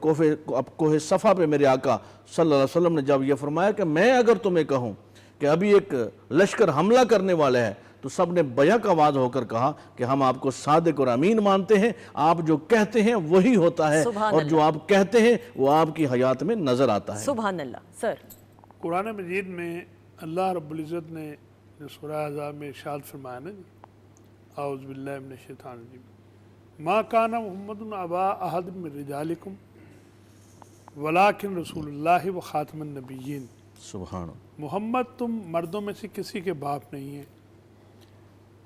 کوہ صفا پہ میرے آقا صلی اللہ علیہ وسلم نے جب یہ فرمایا کہ میں اگر تمہیں کہوں کہ ابھی ایک لشکر حملہ کرنے والا ہے، تو سب نے بیک آواز ہو کر کہا کہ ہم آپ کو صادق اور امین مانتے ہیں، آپ جو کہتے ہیں وہی ہوتا ہے، اور جو آپ کہتے ہیں وہ آپ کی حیات میں نظر آتا ہے۔ سبحان اللہ۔ سر، قرآن مجید میں اللہ رب العزت نے جو سورہ احزاب میں ارشاد فرمایا نا، اعوذ باللہ من الشیطان الرجیم، ما کان محمد ابا احد من رجالکم ولکن رسول اللہ و خاتم النبیین۔ سبحان، محمد تم مردوں میں سے کسی کے باپ نہیں ہیں،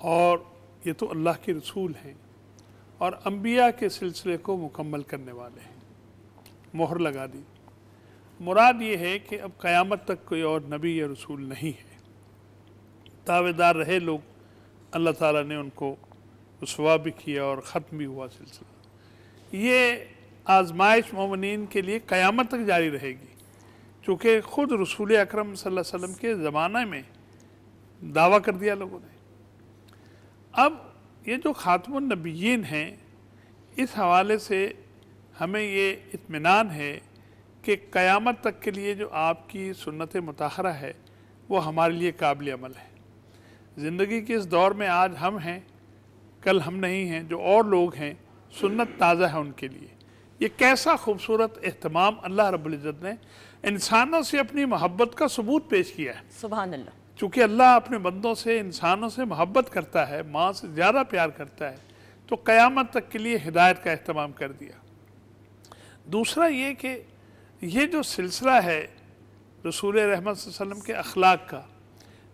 اور یہ تو اللہ کے رسول ہیں اور انبیاء کے سلسلے کو مکمل کرنے والے ہیں۔ مہر لگا دی۔ مراد یہ ہے کہ اب قیامت تک کوئی اور نبی یا رسول نہیں ہے، دعوے دار رہے لوگ، اللہ تعالیٰ نے ان کو رسوا بھی کیا اور ختم بھی ہوا سلسلہ۔ یہ آزمائش مومنین کے لیے قیامت تک جاری رہے گی، چونکہ خود رسول اکرم صلی اللہ علیہ وسلم کے زمانہ میں دعویٰ کر دیا لوگوں نے۔ اب یہ جو خاتم النبیین ہیں، اس حوالے سے ہمیں یہ اطمینان ہے کہ قیامت تک کے لیے جو آپ کی سنت مطہرہ ہے وہ ہمارے لیے قابل عمل ہے۔ زندگی کے اس دور میں آج ہم ہیں، کل ہم نہیں ہیں، جو اور لوگ ہیں سنت تازہ ہے ان کے لیے۔ یہ کیسا خوبصورت اہتمام اللہ رب العزت نے انسانوں سے اپنی محبت کا ثبوت پیش کیا ہے۔ سبحان اللہ۔ چونکہ اللہ اپنے بندوں سے، انسانوں سے محبت کرتا ہے، ماں سے زیادہ پیار کرتا ہے، تو قیامت تک کے لیے ہدایت کا اہتمام کر دیا۔ دوسرا یہ کہ یہ جو سلسلہ ہے رسول رحمت صلی اللہ علیہ وسلم کے اخلاق کا،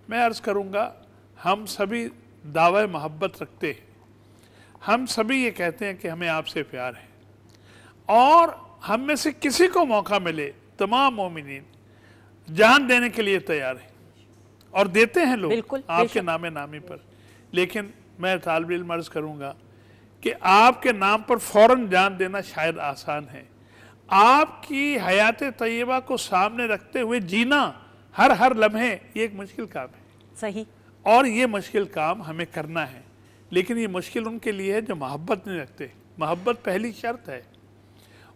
میں عرض کروں گا ہم سبھی دعوی محبت رکھتے ہیں، ہم سبھی یہ کہتے ہیں کہ ہمیں آپ سے پیار ہے، اور ہم میں سے کسی کو موقع ملے تمام مومنین جان دینے کے لیے تیار ہیں، اور دیتے ہیں لوگ آپ کے نام نامی پر۔ لیکن میں طالب علم عرض کروں گا کہ آپ کے نام پر فوراً جان دینا شاید آسان ہے، آپ کی حیات طیبہ کو سامنے رکھتے ہوئے جینا ہر لمحے یہ ایک مشکل کام ہے۔ صحیح۔ اور یہ مشکل کام ہمیں کرنا ہے، لیکن یہ مشکل ان کے لیے ہے جو محبت نہیں رکھتے۔ محبت پہلی شرط ہے،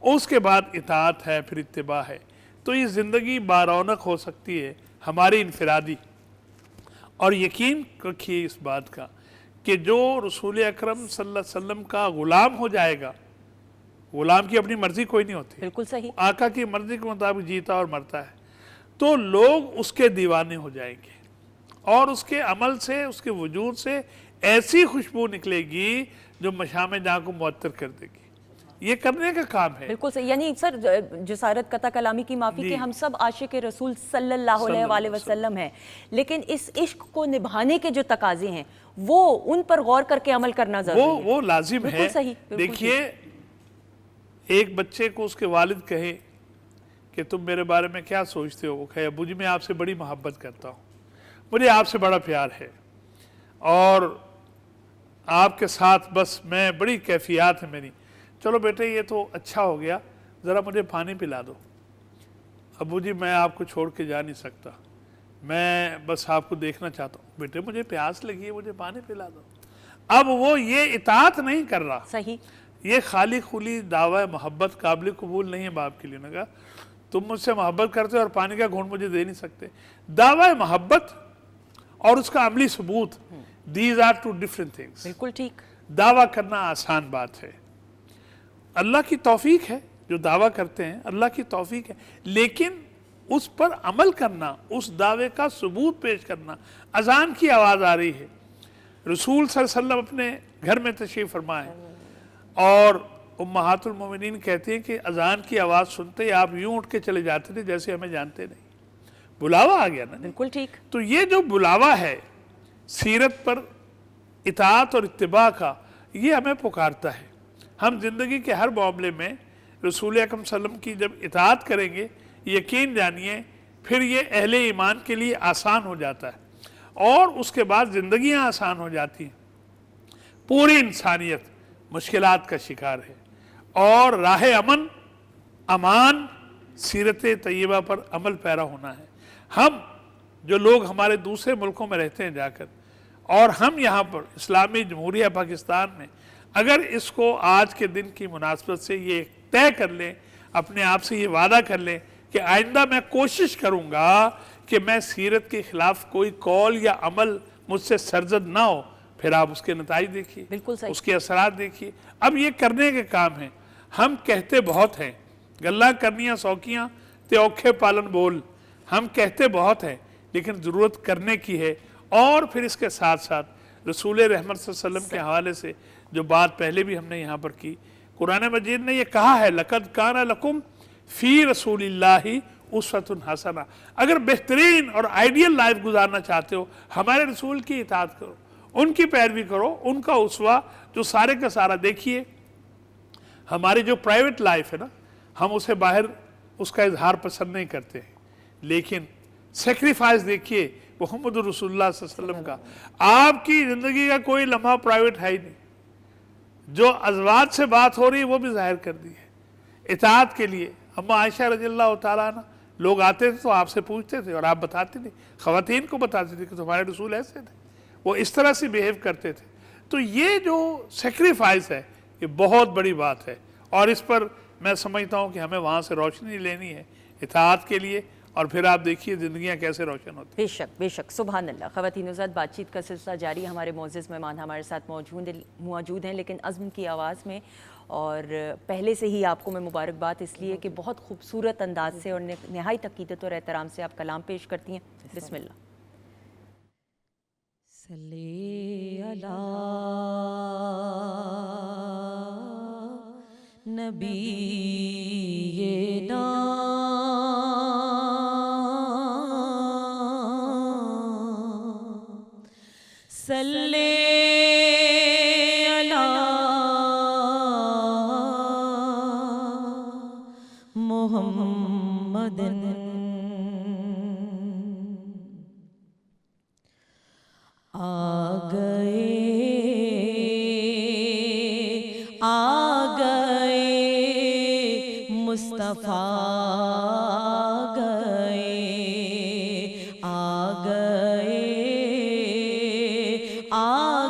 اس کے بعد اطاعت ہے، پھر اتباع ہے، تو یہ زندگی بارونق ہو سکتی ہے ہماری انفرادی۔ اور یقین رکھیے اس بات کا کہ جو رسول اکرم صلی اللہ علیہ وسلم کا غلام ہو جائے گا، غلام کی اپنی مرضی کوئی نہیں ہوتی، بالکل صحیح، آقا کی مرضی کے مطابق جیتا اور مرتا ہے، تو لوگ اس کے دیوانے ہو جائیں گے، اور اس کے عمل سے، اس کے وجود سے ایسی خوشبو نکلے گی جو مشام جہاں کو معطر کر دے گی۔ یہ کرنے کا کام ہے. بالکل صحیح. یعنی سر جسارت قطع کلامی کی معافی کہ ہم سب عاشق رسول صلی اللہ علیہ وآلہ وسلم ہیں، لیکن اس عشق کو نبھانے کے جو تقاضے ہیں وہ ان پر غور کر کے عمل کرنا ضروری ہے. وہ لازم ہے. بالکل صحیح. دیکھیے ایک بچے کو اس کے والد کہے کہ تم میرے بارے میں کیا سوچتے ہو، وہ کہے ابو جی میں آپ سے بڑی محبت کرتا ہوں، مجھے آپ سے بڑا پیار ہے اور آپ کے ساتھ بس میں بڑی کیفیات ہے میری. چلو بیٹے یہ تو اچھا ہو گیا، ذرا مجھے پانی پلا دو. ابو جی میں آپ کو چھوڑ کے جا نہیں سکتا، میں بس آپ کو دیکھنا چاہتا ہوں. بیٹے مجھے پیاس لگی ہے، مجھے پانی پلا دو. اب وہ یہ اطاعت نہیں کر رہا، صحیح. یہ خالی خلی دعوی محبت قابل قبول نہیں ہے باپ کے لیے. نے کہا تم مجھ سے محبت کرتے اور پانی کا گھونٹ مجھے دے نہیں سکتے. دعوی محبت اور اس کا عملی ثبوت، these are two different things. بالکل ٹھیک. دعویٰ کرنا آسان بات ہے، اللہ کی توفیق ہے، جو دعویٰ کرتے ہیں اللہ کی توفیق ہے، لیکن اس پر عمل کرنا، اس دعوے کا ثبوت پیش کرنا. اذان کی آواز آ رہی ہے، رسول صلی اللہ علیہ وسلم اپنے گھر میں تشریف فرما ہے اور امہات المومنین کہتے ہیں کہ اذان کی آواز سنتے ہی آپ یوں اٹھ کے چلے جاتے تھے جیسے ہمیں جانتے نہیں. بلاوا آ گیا نا. بالکل ٹھیک. تو یہ جو بلاوا ہے سیرت پر اطاعت اور اتباع کا، یہ ہمیں پکارتا ہے. ہم زندگی کے ہر معاملے میں رسول اکرم صلی اللہ علیہ وسلم کی جب اطاعت کریں گے، یقین جانیے پھر یہ اہل ایمان کے لیے آسان ہو جاتا ہے اور اس کے بعد زندگیاں آسان ہو جاتی ہیں. پوری انسانیت مشکلات کا شکار ہے اور راہ امن امان سیرت طیبہ پر عمل پیرا ہونا ہے. ہم جو لوگ ہمارے دوسرے ملکوں میں رہتے ہیں جا کر، اور ہم یہاں پر اسلامی جمہوریہ پاکستان میں اگر اس کو آج کے دن کی مناسبت سے یہ طے کر لیں، اپنے آپ سے یہ وعدہ کر لیں کہ آئندہ میں کوشش کروں گا کہ میں سیرت کے خلاف کوئی قول یا عمل مجھ سے سرزد نہ ہو، پھر آپ اس کے نتائج دیکھیے، بالکل صحیح. اس کے اثرات دیکھیے. اب یہ کرنے کے کام ہیں. ہم کہتے بہت ہیں، گلاں کرنیاں سوکیاں تے اوکھے پالن بول. ہم کہتے بہت ہیں لیکن ضرورت کرنے کی ہے. اور پھر اس کے ساتھ ساتھ رسول رحمت صلی اللہ علیہ وسلم کے حوالے سے جو بات پہلے بھی ہم نے یہاں پر کی، قرآن مجید نے یہ کہا ہے لَقَدْ كَانَ لَكُمْ فِي رَسُولِ اللَّهِ أُسْوَةٌ حَسَنَةٌ. اگر بہترین اور آئیڈیل لائف گزارنا چاہتے ہو، ہمارے رسول کی اطاعت کرو، ان کی پیروی کرو، ان کا اسوہ جو سارے کا سارا. دیکھیے ہماری جو پرائیویٹ لائف ہے نا، ہم اسے باہر اس کا اظہار پسند نہیں کرتے ہیں، لیکن سیکریفائز دیکھیے محمد رسول اللہ صلی اللہ علیہ وسلم کا. آپ کی زندگی کا کوئی لمحہ پرائیویٹ ہے ہی نہیں. جو ازواج سے بات ہو رہی ہے وہ بھی ظاہر کر دی ہے اطاعت کے لیے. اما عائشہ رضی اللہ تعالیٰ عنہ، لوگ آتے تھے تو آپ سے پوچھتے تھے اور آپ بتاتے تھے، خواتین کو بتاتے تھے کہ تمہارے رسول ایسے تھے، وہ اس طرح سے بیہیو کرتے تھے. تو یہ جو سیکریفائز ہے یہ بہت بڑی بات ہے اور اس پر میں سمجھتا ہوں کہ ہمیں وہاں سے روشنی لینی ہے اطاعت کے لیے، اور پھر آپ دیکھیے زندگیاں کیسے روشن ہوتی ہیں. بے شک بے شک. سبحان اللہ. خواتین و حضرات، بات چیت کا سلسلہ جاری. ہمارے معزز مہمان ہمارے ساتھ موجود ہیں لیکن عزم کی آواز میں، اور پہلے سے ہی آپ کو میں مبارکباد اس لیے کہ بہت خوبصورت انداز سے اور نہایت عقیدت اور احترام سے آپ کلام پیش کرتی ہیں. بسم اللہ. صلی علی نبینا صلی علی محمد. آ گئے مصطفیٰ گئے، آ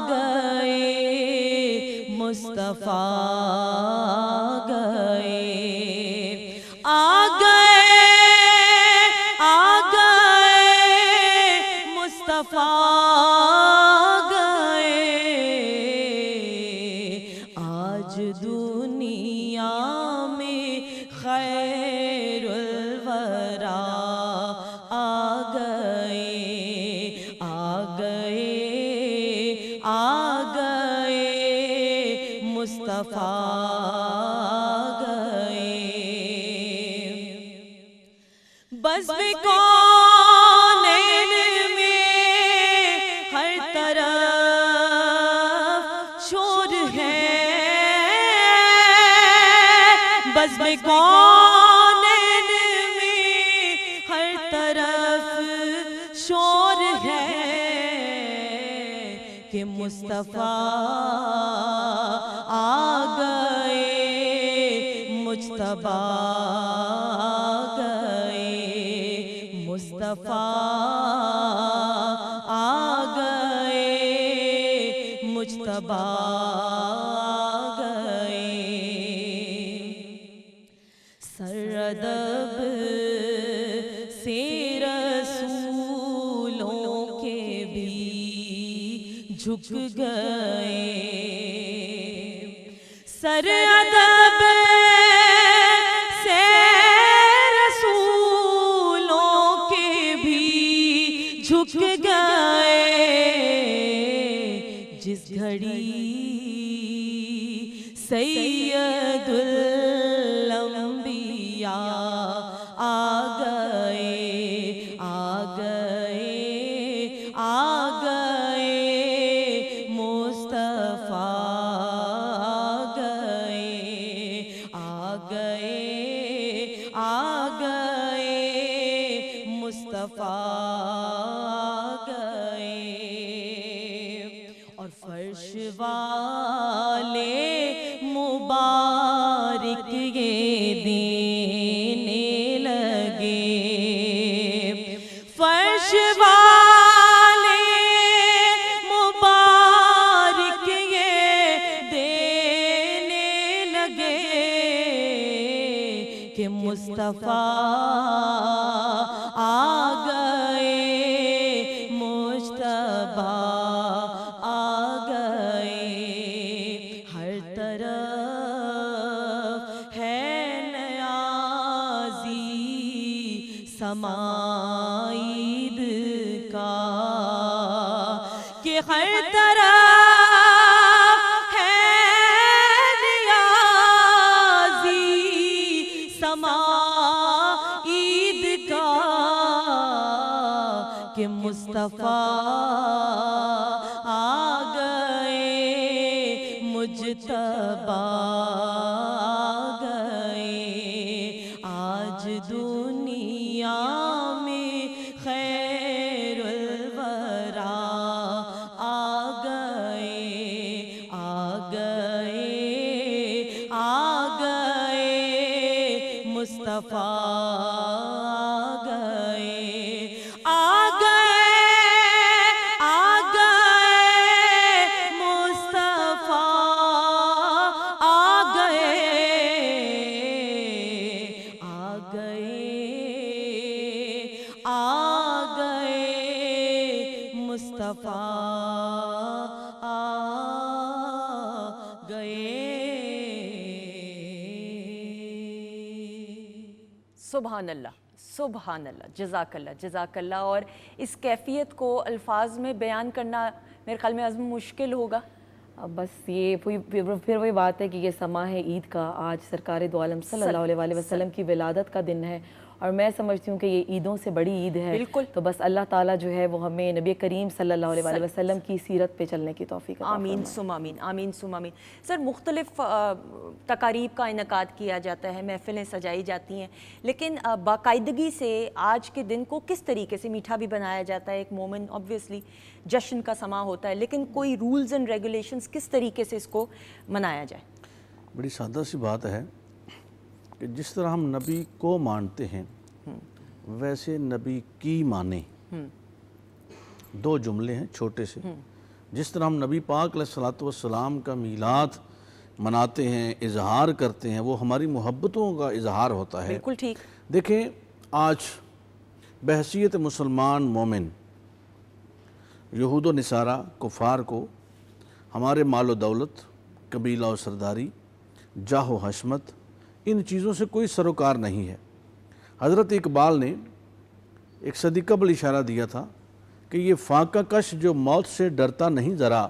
گئے مصطفیٰ گئے، آ گئے مصطفیٰ گئے. آج دنیا میں خیر الورا آ گئے، آ گئے مصطفیٰ شور ہے کہ مصطفیٰ آ گئے، مجتبیٰ آ گئے، مصطفیٰ آ گئے، مجتبیٰ آ گئے۔ سردب سے رسولوں کے بھی جھک گئے، سر ادب سے رسولوں کے بھی جھک گئے، جس گھڑی سید الانبیاء آ گئے، آ گئے، آ گئے، مصطفیٰ آ گئے، آ گئے، آ گئے، مصطفیٰ آ گئے۔ اور فرش والے مبارک یہ دینے لگے، فرش والے مبارک یہ دینے لگے کہ مصطفیٰ آ گئے، مجتبیٰ آ گئے۔ ہر طرف ہے نیازی سما عید کا، کہ ہر طرف ہے نیازی سما عید کا، کہ مصطفیٰ آ گئے، مجتبیٰ آ گئے۔ آج دنیا میں خیر الورا آ گئے، آ گئے، آ گئے، مصطفیٰ آ گئے، آ گئے، آ گئے، مصطفیٰ آ گئے، آ گئے، آ گئے، مصطفیٰ آ گئے۔ سبحان اللہ، سبحان اللہ، جزاک اللہ، جزاک اللہ۔ اور اس کیفیت کو الفاظ میں بیان کرنا میرے خیال میں عزم مشکل ہوگا۔ بس یہ پھر وہی بات ہے کہ یہ سما ہے عید کا، آج سرکار دو عالم صلی اللہ علیہ وآلہ وسلم کی ولادت کا دن ہے، اور میں سمجھتی ہوں کہ یہ عیدوں سے بڑی عید ہے۔ بالکل۔ تو بس اللہ تعالیٰ جو ہے وہ ہمیں نبی کریم صلی اللہ علیہ وآلہ وسلم کی سیرت پہ چلنے کی توفیق عطا فرمائے۔ آمین سم آمین، آمین سم آمین۔ سر، مختلف تقاریب کا انعقاد کیا جاتا ہے، محفلیں سجائی جاتی ہیں، لیکن باقاعدگی سے آج کے دن کو کس طریقے سے میٹھا بھی بنایا جاتا ہے؟ ایک مومن آبویسلی جشن کا سما ہوتا ہے، لیکن کوئی رولز اینڈ ریگولیشنز کس طریقے سے اس کو منایا جائے؟ بڑی سادہ سی بات ہے کہ جس طرح ہم نبی کو مانتے ہیں ویسے نبی کی مانیں۔ دو جملے ہیں چھوٹے سے۔ جس طرح ہم نبی پاک علیہ الصلوۃ والسلام کا میلاد مناتے ہیں، اظہار کرتے ہیں، وہ ہماری محبتوں کا اظہار ہوتا ہے۔ بالکل ٹھیک۔ دیکھیں، آج بحیثیت مسلمان مومن یہود و نصارہ کفار کو ہمارے مال و دولت، قبیلہ و سرداری، جاہ و حشمت، ان چیزوں سے کوئی سروکار نہیں ہے۔ حضرت اقبال نے ایک صدی قبل اشارہ دیا تھا کہ یہ فاقہ کش جو موت سے ڈرتا نہیں ذرا،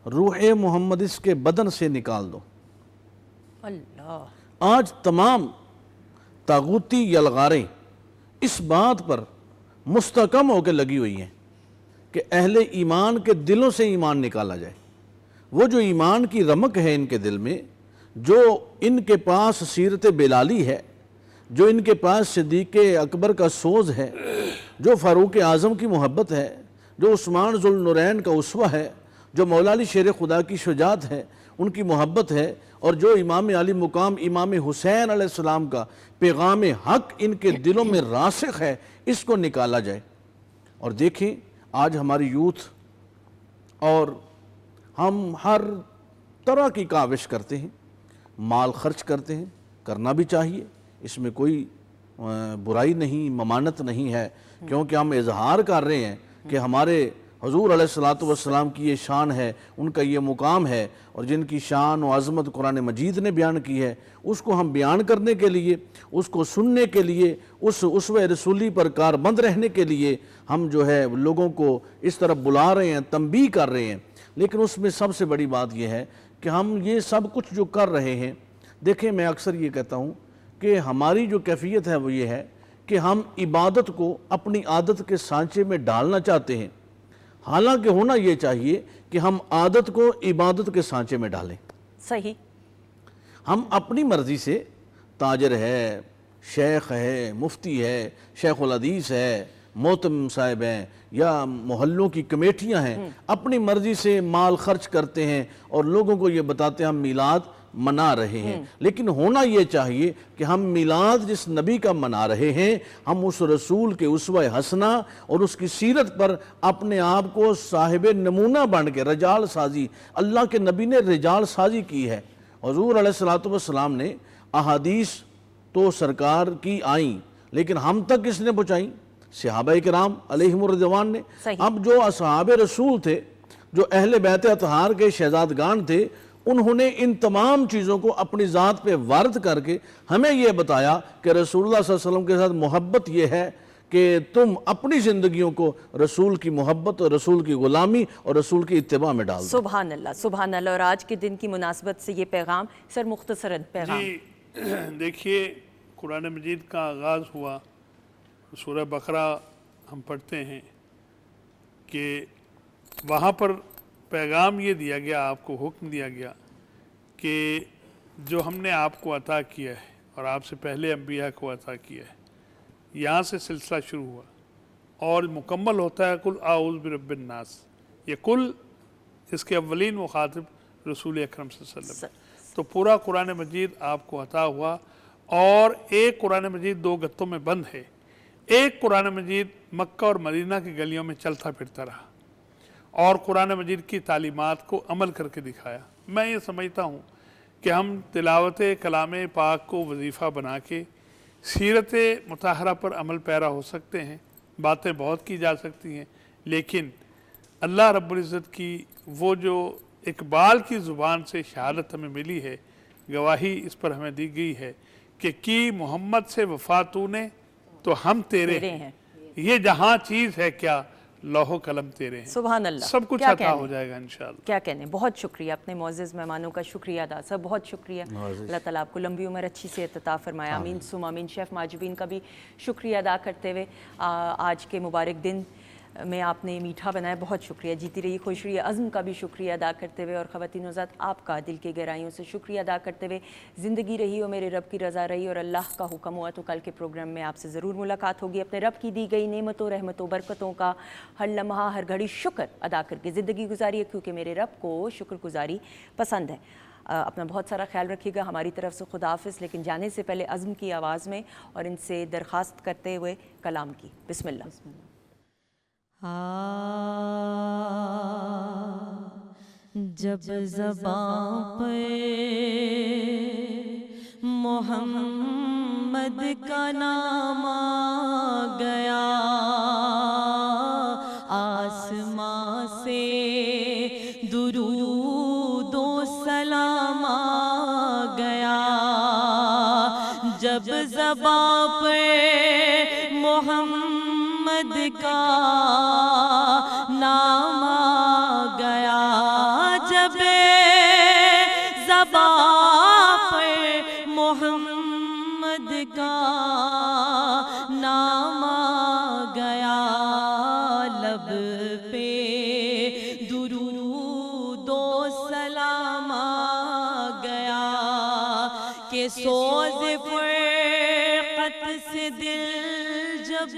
روح محمد اس کے بدن سے نکال دو۔ اللہ، آج تمام طاغوتی یلغاریں اس بات پر مستحکم ہو کے لگی ہوئی ہیں کہ اہل ایمان کے دلوں سے ایمان نکالا جائے۔ وہ جو ایمان کی رمق ہے ان کے دل میں، جو ان کے پاس سیرت بلالی ہے، جو ان کے پاس صدیق اکبر کا سوز ہے، جو فاروق اعظم کی محبت ہے، جو عثمان ذو النورین کا اسوہ ہے، جو مولا علی شیر خدا کی شجاعت ہے، ان کی محبت ہے، اور جو امام علی مقام امام حسین علیہ السلام کا پیغام حق ان کے دلوں میں راسخ ہے، اس کو نکالا جائے۔ اور دیکھیں آج ہماری یوتھ، اور ہم ہر طرح کی کاوش کرتے ہیں، مال خرچ کرتے ہیں، کرنا بھی چاہیے، اس میں کوئی برائی نہیں، ممانت نہیں ہے، کیونکہ ہم اظہار کر رہے ہیں کہ ہمارے حضور علیہ السلام کی یہ شان ہے، ان کا یہ مقام ہے، اور جن کی شان و عظمت قرآن مجید نے بیان کی ہے، اس کو ہم بیان کرنے کے لیے، اس کو سننے کے لیے، اس اسوہ رسولی پر کاربند رہنے کے لیے ہم جو ہے لوگوں کو اس طرف بلا رہے ہیں، تنبیہ کر رہے ہیں۔ لیکن اس میں سب سے بڑی بات یہ ہے کہ ہم یہ سب کچھ جو کر رہے ہیں، دیکھیں میں اکثر یہ کہتا ہوں کہ ہماری جو کیفیت ہے وہ یہ ہے کہ ہم عبادت کو اپنی عادت کے سانچے میں ڈالنا چاہتے ہیں، حالانکہ ہونا یہ چاہیے کہ ہم عادت کو عبادت کے سانچے میں ڈالیں۔ صحیح۔ ہم اپنی مرضی سے تاجر ہے، شیخ ہے، مفتی ہے، شیخ الحدیث ہے، محتم صاحب ہیں، یا محلوں کی کمیٹیاں ہیں، اپنی مرضی سے مال خرچ کرتے ہیں اور لوگوں کو یہ بتاتے ہیں ہم میلاد منا رہے ہیں۔ لیکن ہونا یہ چاہیے کہ ہم میلاد جس نبی کا منا رہے ہیں، ہم اس رسول کے اسوہ حسنہ اور اس کی سیرت پر اپنے آپ کو صاحب نمونہ بن کے رجال سازی، اللہ کے نبی نے رجال سازی کی ہے۔ حضور علیہ السلام نے احادیث تو سرکار کی آئیں، لیکن ہم تک کس نے پہنچائیں؟ صحابہ کرام علیہم الرضوان نے۔ اب جو اصحاب رسول تھے، جو اہل بیت اطہار کے شہزادگان تھے، انہوں نے ان تمام چیزوں کو اپنی ذات پہ وارد کر کے ہمیں یہ بتایا کہ رسول اللہ صلی اللہ علیہ وسلم کے ساتھ محبت یہ ہے کہ تم اپنی زندگیوں کو رسول کی محبت اور رسول کی غلامی اور رسول کی اتباع میں ڈال دو۔ سبحان اللہ، سبحان اللہ۔ اور آج کے دن کی مناسبت سے یہ پیغام سر مختصراً پیغام۔ جی دیکھیے، قرآن مجید کا آغاز ہوا، سورہ بقرہ ہم پڑھتے ہیں کہ وہاں پر پیغام یہ دیا گیا، آپ کو حکم دیا گیا کہ جو ہم نے آپ کو عطا کیا ہے اور آپ سے پہلے انبیاء کو عطا کیا ہے، یہاں سے سلسلہ شروع ہوا اور مکمل ہوتا ہے قل اعوذ برب الناس۔ یہ قل، اس کے اولین مخاطب رسول اکرم صلی اللہ علیہ وسلم۔ تو پورا قرآن مجید آپ کو عطا ہوا، اور ایک قرآن مجید دو گتوں میں بند ہے۔ ایک قرآن مجید مکہ اور مدینہ کی گلیوں میں چلتا پھرتا رہا اور قرآن مجید کی تعلیمات کو عمل کر کے دکھایا۔ میں یہ سمجھتا ہوں کہ ہم تلاوت کلام پاک کو وظیفہ بنا کے سیرت مطہرہ پر عمل پیرا ہو سکتے ہیں۔ باتیں بہت کی جا سکتی ہیں، لیکن اللہ رب العزت کی وہ جو اقبال کی زبان سے شہادت ہمیں ملی ہے، گواہی اس پر ہمیں دی گئی ہے کہ کی محمد سے وفا تو نے تو ہم تیرے ہیں، یہ جہاں چیز ہے کیا لوح و قلم تیرے ہیں۔ سبحان اللہ، سب کچھ عطا ہو جائے گا انشاءاللہ۔ کیا کہنے، بہت شکریہ اپنے معزز مہمانوں کا، شکریہ ادا سب، بہت شکریہ۔ اللہ تعالیٰ آپ کو لمبی عمر اچھی صحت عطا فرمائے، آمین ثم آمین۔ شیف ماجبین کا بھی شکریہ ادا کرتے ہوئے آج کے مبارک دن میں آپ نے میٹھا بنایا، بہت شکریہ۔ جیتی رہی خوش رہی عزم کا بھی شکریہ ادا کرتے ہوئے، اور خواتین و حضرات آپ کا دل کے گہرائیوں سے شکریہ ادا کرتے ہوئے، زندگی رہی اور میرے رب کی رضا رہی اور اللہ کا حکم ہوا تو کل کے پروگرام میں آپ سے ضرور ملاقات ہوگی۔ اپنے رب کی دی گئی نعمتوں، رحمتوں، برکتوں کا ہر لمحہ ہر گھڑی شکر ادا کر کے زندگی گزاری، کیونکہ میرے رب کو شکر گزاری پسند ہے۔ اپنا بہت سارا خیال رکھیے گا۔ ہماری طرف سے خدا حافظ، لیکن جانے سے پہلے عزم کی آواز میں اور ان سے درخواست کرتے ہوئے کلام کی۔ بسم اللہ۔ جب زباں پہ محمد کا نام آ گیا، آسماں سے درود و سلام آ گیا۔ جب زباں پہ محمد کا نام آ گیا، جب زباں پہ محمد کا نام آ گیا، لب پہ درود و سلام آ گیا، کہ سوز فرقت سے دل جب